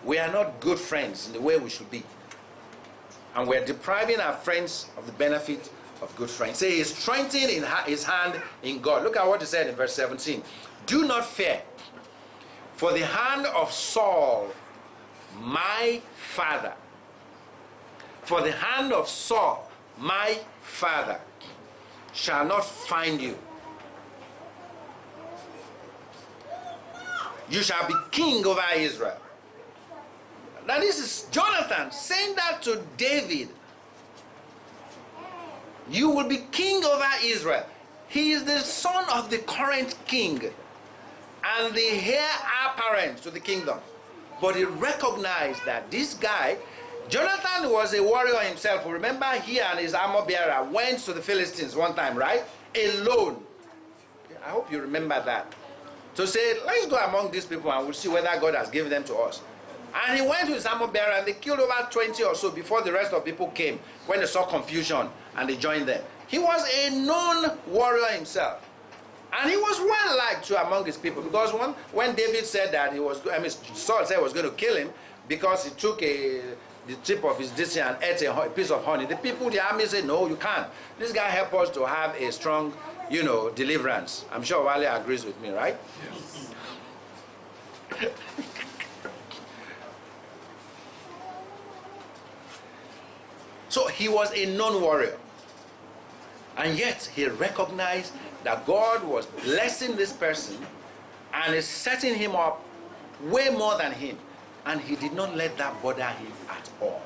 We are not good friends in the way we should be. And we're depriving our friends of the benefit of good friends. Say he's strengthening his hand in God. Look at what he said in verse 17. Do not fear, for the hand of Saul, my father, for the hand of Saul, my father, shall not find you. You shall be king over Israel. Now this is Jonathan saying that to David. You will be king over Israel. He is the son of the current king and the heir apparent to the kingdom. But he recognized that this guy, Jonathan, was a warrior himself. Remember, he and his armor bearer went to the Philistines one time, right? Alone. I hope you remember that. To say, let's go among these people and we'll see whether God has given them to us. And he went to his armor bearer and they killed over 20 or so before the rest of the people came, when they saw confusion and they joined them. He was a known warrior himself. And he was well liked too among his people, because when David said that Saul said he was going to kill him because he took the tip of his dish and ate a piece of honey, the people, the army said, no, you can't. This guy helped us to have a strong, deliverance. I'm sure Wale agrees with me, right? Yes. So he was a known warrior. And yet he recognized that God was blessing this person and is setting him up way more than him. And he did not let that bother him at all.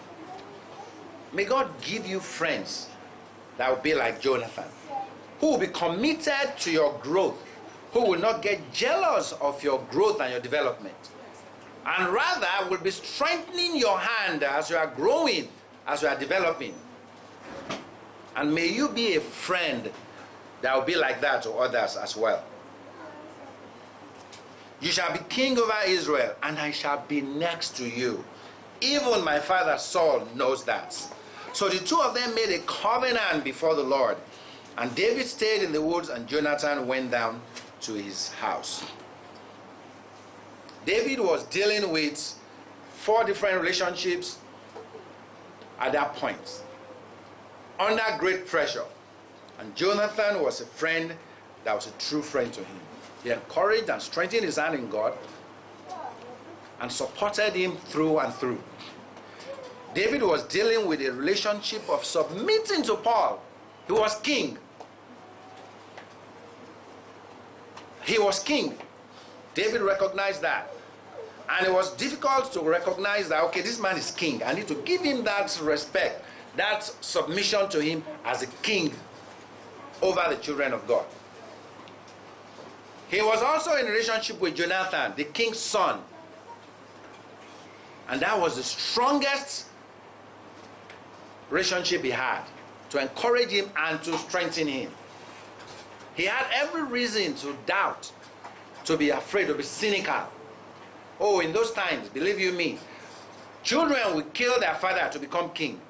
May God give you friends that will be like Jonathan, who will be committed to your growth, who will not get jealous of your growth and your development, and rather will be strengthening your hand as you are growing, as you are developing. And may you be a friend that will be like that to others as well. You shall be king over Israel, and I shall be next to you. Even my father Saul knows that. So the two of them made a covenant before the Lord. And David stayed in the woods, and Jonathan went down to his house. David was dealing with 4 different relationships at that point, under great pressure. And Jonathan was a friend that was a true friend to him. He encouraged and strengthened his hand in God and supported him through and through. David was dealing with a relationship of submitting to Paul. He was king. He was king. David recognized that. And it was difficult to recognize that, okay, this man is king. I need to give him that respect, that submission to him as a king over the children of God. He was also in a relationship with Jonathan, the king's son. And that was the strongest relationship he had, to encourage him and to strengthen him. He had every reason to doubt, to be afraid, to be cynical. Oh, in those times, believe you me, children will kill their father to become king.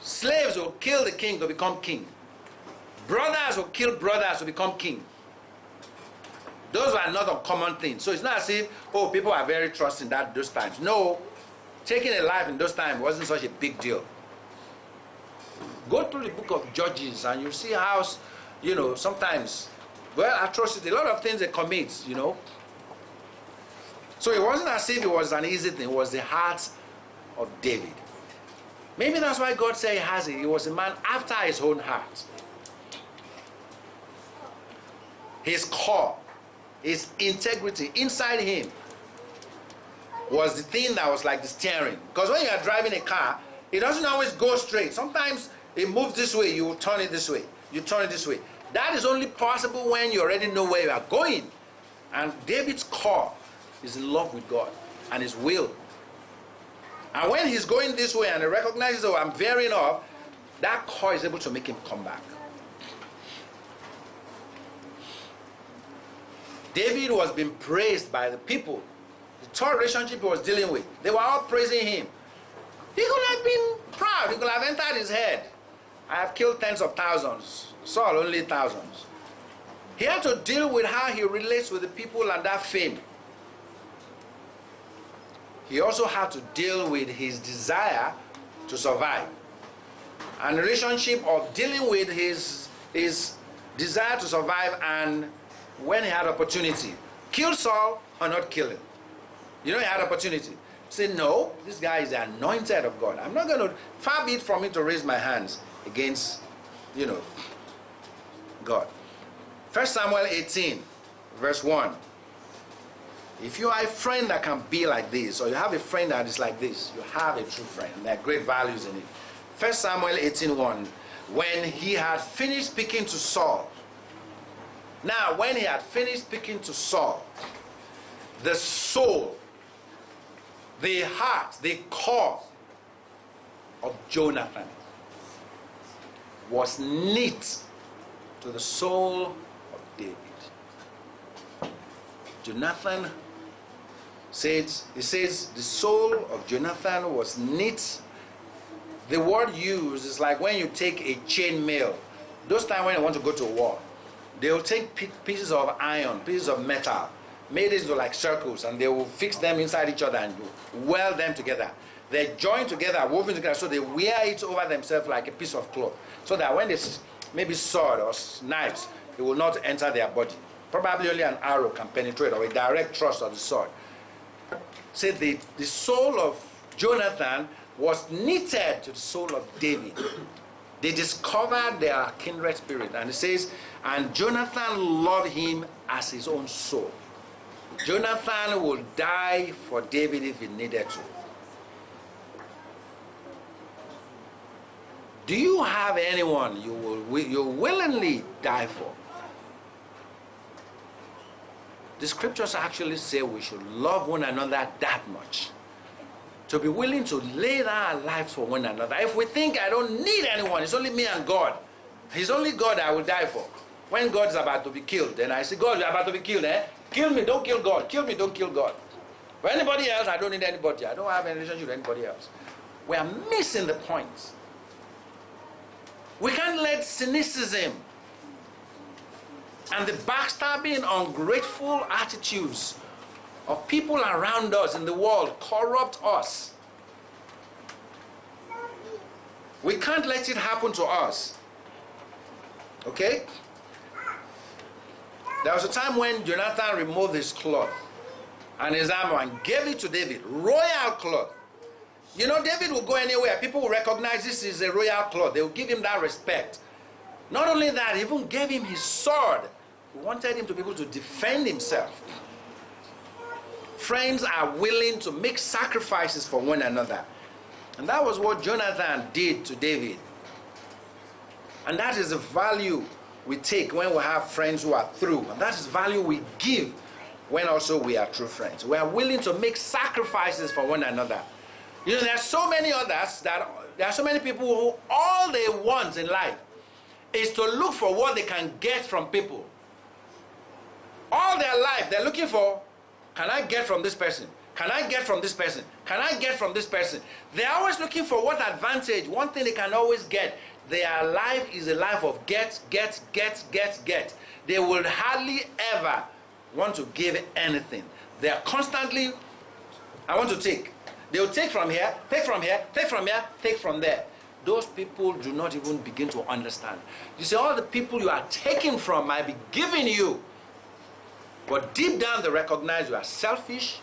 Slaves will kill the king to become king. Brothers will kill brothers to become king. Those are not uncommon things. So it's not as if, oh, people are very trusting those times. No, taking a life in those times wasn't such a big deal. Go through the book of Judges and you see how, sometimes, atrocity, a lot of things they commit, So it wasn't as if it was an easy thing. It was the heart of David. Maybe that's why God said he was a man after his own heart. His core, his integrity inside him was the thing that was like the steering. Because when you are driving a car, It doesn't always go straight. Sometimes it moves this way, you turn it this way. You turn it this way. That is only possible when you already know where you are going. And David's core is in love with God and his will. And when he's going this way and he recognizes, oh, I'm veering off, that core is able to make him come back. David was being praised by the people. The third relationship he was dealing with, they were all praising him. He could have been proud. He could have entered his head. I have killed tens of thousands. Saul only thousands. He had to deal with how he relates with the people and that fame. He also had to deal with his desire to survive. And the relationship of dealing with his desire to survive and when he had opportunity. Kill Saul or not kill him. You know, he had opportunity. Say, no, this guy is the anointed of God. I'm not going to, far be it from me to raise my hands against, you know, God. 1 Samuel 18, verse 1. If you are a friend that can be like this, or you have a friend that is like this, you have a true friend. There are great values in it. 1 Samuel 18:1. When he had finished speaking to Saul. Now, when he had finished speaking to Saul, the soul, the heart, the core of Jonathan was knit to the soul of David. Jonathan says, it says the soul of Jonathan was knit. The word used is like when you take a chain mail. Those times when you want to go to war, they will take pieces of iron, pieces of metal, made into like circles, and they will fix them inside each other and weld them together. They're joined together, woven together, so they wear it over themselves like a piece of cloth, so that when they maybe sword or knives, it will not enter their body. Probably only an arrow can penetrate, or a direct thrust of the sword. Say the soul of Jonathan was knitted to the soul of David. They discovered their kindred spirit, and it says, and Jonathan loved him as his own soul. Jonathan will die for David if he needed to. Do you have anyone you willingly die for? The scriptures actually say we should love one another that much. To be willing to lay down our lives for one another. If we think I don't need anyone, it's only me and God. It's only God I will die for. When God is about to be killed, then I say, God, you're about to be killed, eh? Kill me, don't kill God. Kill me, don't kill God. For anybody else, I don't need anybody. I don't have any relationship with anybody else. We are missing the point. We can't let cynicism and the backstabbing, ungrateful attitudes of people around us in the world corrupt us. We can't let it happen to us. Okay? There was a time when Jonathan removed his cloth and his armor and gave it to David. Royal cloth. You know, David will go anywhere. People will recognize this is a royal cloth. They will give him that respect. Not only that, he even gave him his sword. He wanted him to be able to defend himself. Friends are willing to make sacrifices for one another. And that was what Jonathan did to David. And that is the value we take when we have friends who are true. And that is value we give when also we are true friends. We are willing to make sacrifices for one another. You know, there are so many others there are so many people who all they want in life is to look for what they can get from people. All their life they're looking for, can I get from this person? Can I get from this person? Can I get from this person? They're always looking for what advantage, one thing they can always get. Their life is a life of get. They will hardly ever want to give anything. They are constantly, I want to take. They will take from here, take from here, take from here, take from there. Those people do not even begin to understand. You see, all the people you are taking from might be giving you, but deep down they recognize you are selfish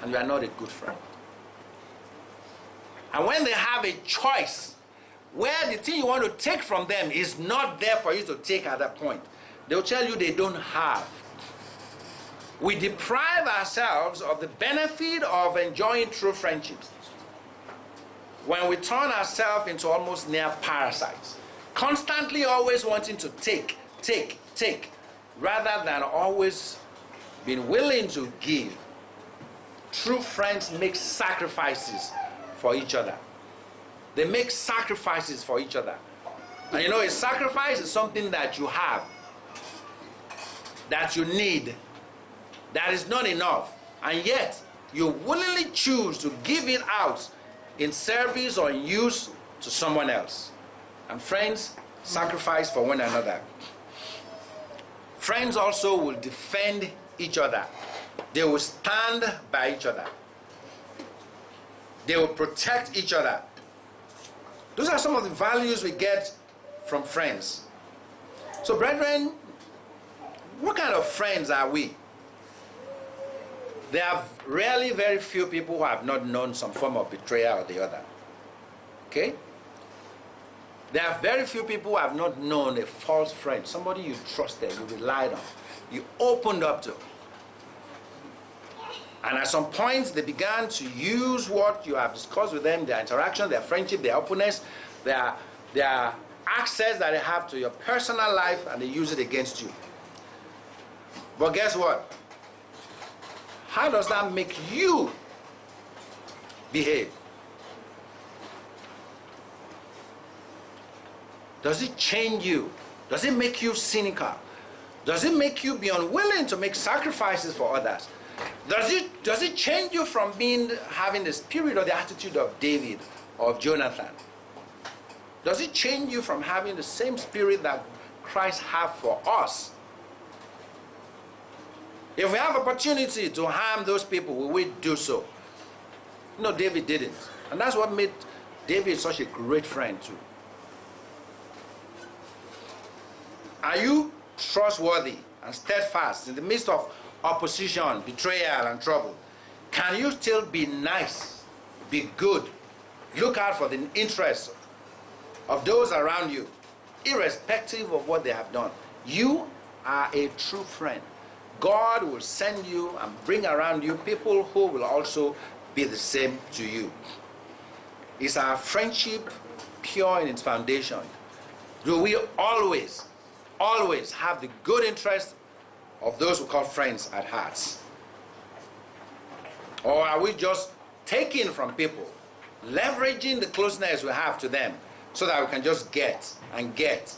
and you are not a good friend. And when they have a choice where the thing you want to take from them is not there for you to take at that point, they'll tell you they don't have. We deprive ourselves of the benefit of enjoying true friendships. when we turn ourselves into almost near parasites, constantly always wanting to take, rather than always being willing to give. True friends make sacrifices for each other. They make sacrifices for each other. And you know, a sacrifice is something that you have, that you need, that is not enough, and yet you willingly choose to give it out in service or in use to someone else. And friends sacrifice for one another. Friends also will defend each other. They will stand by each other. They will protect each other. Those are some of the values we get from friends. So, brethren, what kind of friends are we? There are really very few people who have not known some form of betrayal or the other. Okay? There are very few people who have not known a false friend, somebody you trusted, you relied on, you opened up to. And at some point, they began to use what you have discussed with them, their interaction, their friendship, their openness, their access that they have to your personal life, and they use it against you. But guess what? How does that make you behave? Does it change you? Does it make you cynical? Does it make you be unwilling to make sacrifices for others? Does it change you from having the spirit or the attitude of David or of Jonathan? Does it change you from having the same spirit that Christ had for us? If we have opportunity to harm those people, will we do so? No, David didn't. And that's what made David such a great friend too. Are you trustworthy and steadfast in the midst of opposition, betrayal, and trouble? Can you still be nice, be good, look out for the interests of those around you, irrespective of what they have done? You are a true friend. God will send you and bring around you people who will also be the same to you. Is our friendship pure in its foundation? Do we always have the good interest of those who call friends at heart? Or are we just taking from people, leveraging the closeness we have to them so that we can just get and get?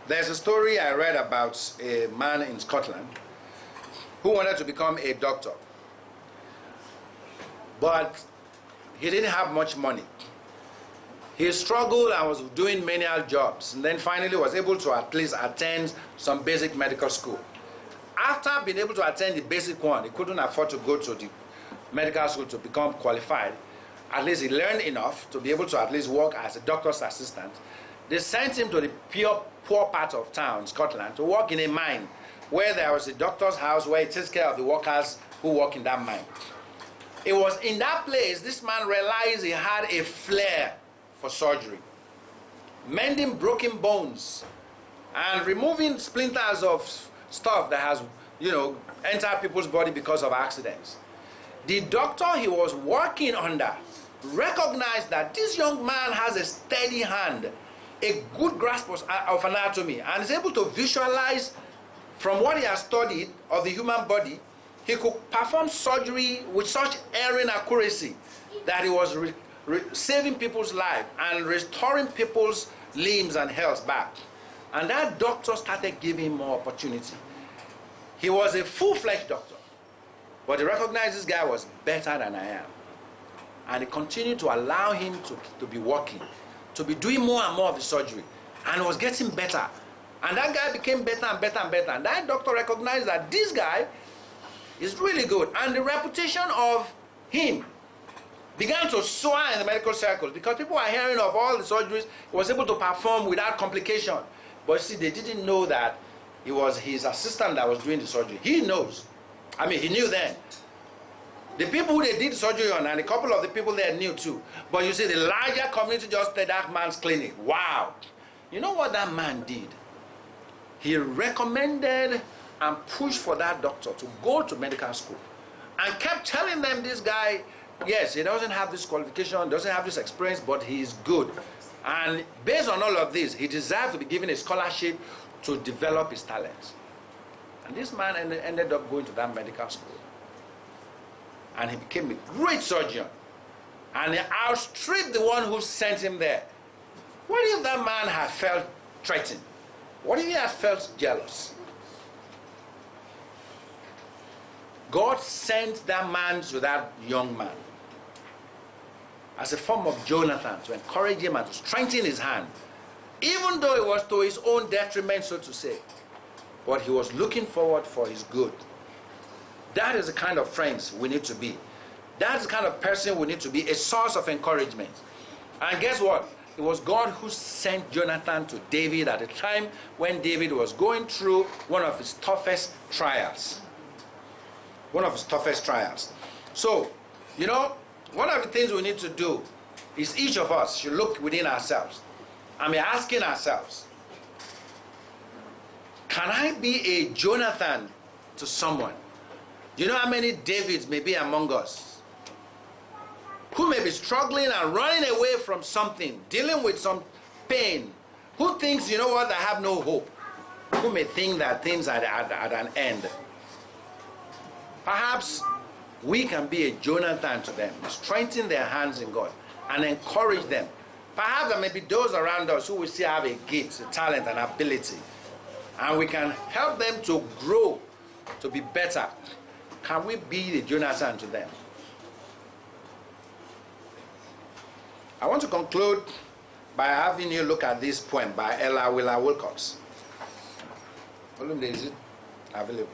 There's a story I read about a man in Scotland who wanted to become a doctor, but he didn't have much money. He struggled and was doing menial jobs, and then finally was able to at least attend some basic medical school. After being able to attend the basic one, he couldn't afford to go to the medical school to become qualified. At least he learned enough to be able to at least work as a doctor's assistant. They sent him to the poor part of town, Scotland, to work in a mine where there was a doctor's house where he takes care of the workers who work in that mine. It was in that place this man realized he had a flair for surgery, mending broken bones and removing splinters of stuff that has, entered people's body because of accidents. The doctor he was working under recognized that this young man has a steady hand, a good grasp of anatomy, and is able to visualize from what he has studied of the human body. He could perform surgery with such erring accuracy that he was saving people's lives and restoring people's limbs and health back. And that doctor started giving him more opportunity. He was a full-fledged doctor, but he recognized this guy was better than I am. And he continued to allow him to be working, to be doing more and more of the surgery, and it was getting better. And that guy became better and better and better. And that doctor recognized that this guy is really good. And the reputation of him began to soar in the medical circles because people were hearing of all the surgeries he was able to perform without complication. But see, they didn't know that it was his assistant that was doing the surgery. He knows. I mean, he knew then. The people who they did the surgery on, and a couple of the people there knew too. But you see, the larger community just said that man's clinic. Wow. You know what that man did? He recommended and pushed for that doctor to go to medical school and kept telling them this guy, yes, he doesn't have this qualification, doesn't have this experience, but he is good. And based on all of this, he deserved to be given a scholarship to develop his talents. And this man ended up going to that medical school. And he became a great surgeon. And he outstripped the one who sent him there. What if that man had felt threatened? What if he had felt jealous? God sent that man to that young man as a form of Jonathan to encourage him and to strengthen his hand, even though it was to his own detriment, so to say. But he was looking forward for his good. That is the kind of friends we need to be. That's the kind of person we need to be, a source of encouragement. And guess what? It was God who sent Jonathan to David at a time when David was going through one of his toughest trials. One of his toughest trials. So, you know, one of the things we need to do is each of us should look within ourselves and be asking ourselves, can I be a Jonathan to someone? Do you know how many Davids may be among us who may be struggling and running away from something, dealing with some pain, who thinks, you know what, I have no hope, who may think that things are at an end? Perhaps we can be a Jonathan to them, strengthen their hands in God and encourage them. Perhaps there may be those around us who will still have a gift, a talent, an ability, and we can help them to grow, to be better. Can we be the Jonathan to them? I want to conclude by having you look at this poem by Ella Wheeler Wilcox. Is it available?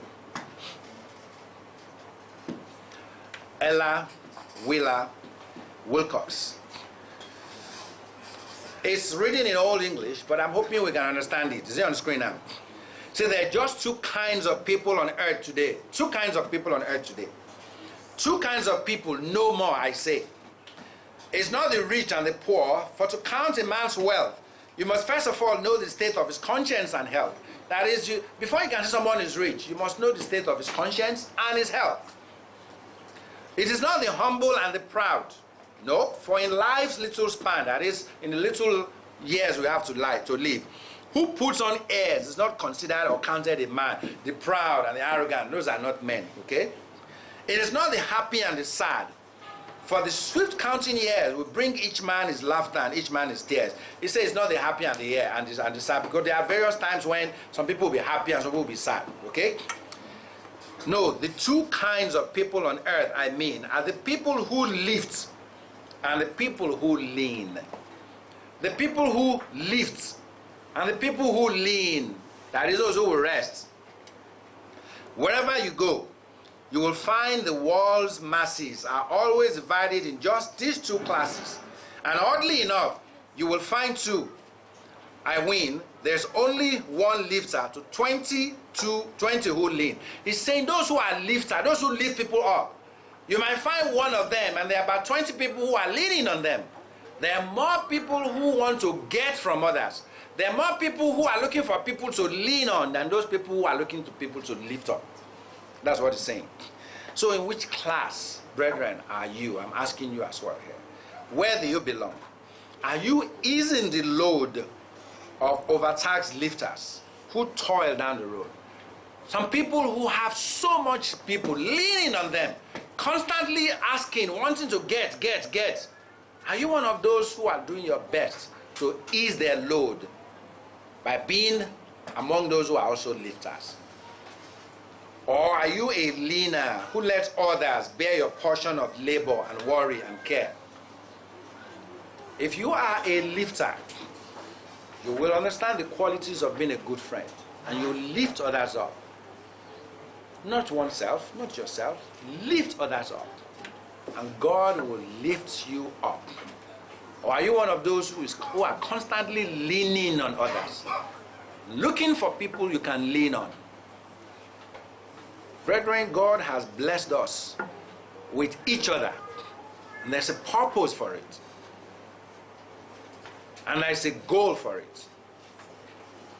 Ella Wheeler Wilcox. It's written in Old English, but I'm hoping we can understand it. Is it on the screen now? See, there are just two kinds of people on earth today. Two kinds of people on earth today. Two kinds of people, no more, I say. It's not the rich and the poor, for to count a man's wealth, you must first of all know the state of his conscience and health. That is, before you can say someone is rich, you must know the state of his conscience and his health. It is not the humble and the proud. No, for in life's little span, that is, in the little years we have to live, who puts on airs is not considered or counted a man. The proud and the arrogant, those are not men, okay? It is not the happy and the sad. For the swift counting years will bring each man his laughter and each man his tears. He says it's not the happy and the sad, because there are various times when some people will be happy and some people will be sad, okay? No, the two kinds of people on earth, I mean, are the people who lift and the people who lean. The people who lift and the people who lean, that is those who will rest. Wherever you go, you will find the world's masses are always divided in just these two classes. And oddly enough, you will find two. I win, there's only one lifter to 20 who lean. He's saying those who are lifters, those who lift people up, you might find one of them and there are about 20 people who are leaning on them. There are more people who want to get from others. There are more people who are looking for people to lean on than those people who are looking to people to lift up. That's what he's saying. So in which class, brethren, are you? I'm asking you as well here. Where do you belong? Are you easing the load of overtaxed lifters who toil down the road? Some people who have so much people leaning on them, constantly asking, wanting to get. Are you one of those who are doing your best to ease their load by being among those who are also lifters? Or are you a leaner who lets others bear your portion of labor and worry and care? If you are a lifter, you will understand the qualities of being a good friend, and you lift others up. Not oneself, not yourself. Lift others up, and God will lift you up. Or are you one of those who are constantly leaning on others, looking for people you can lean on? Brethren, God has blessed us with each other, and there's a purpose for it, and there's a goal for it.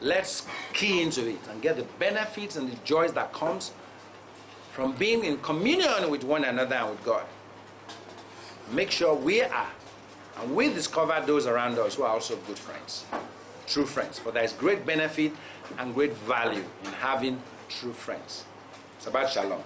Let's key into it and get the benefits and the joys that comes from being in communion with one another and with God. Make sure we are, and we discover those around us who are also good friends, true friends. For there is great benefit and great value in having true friends. Shabbat Shalom.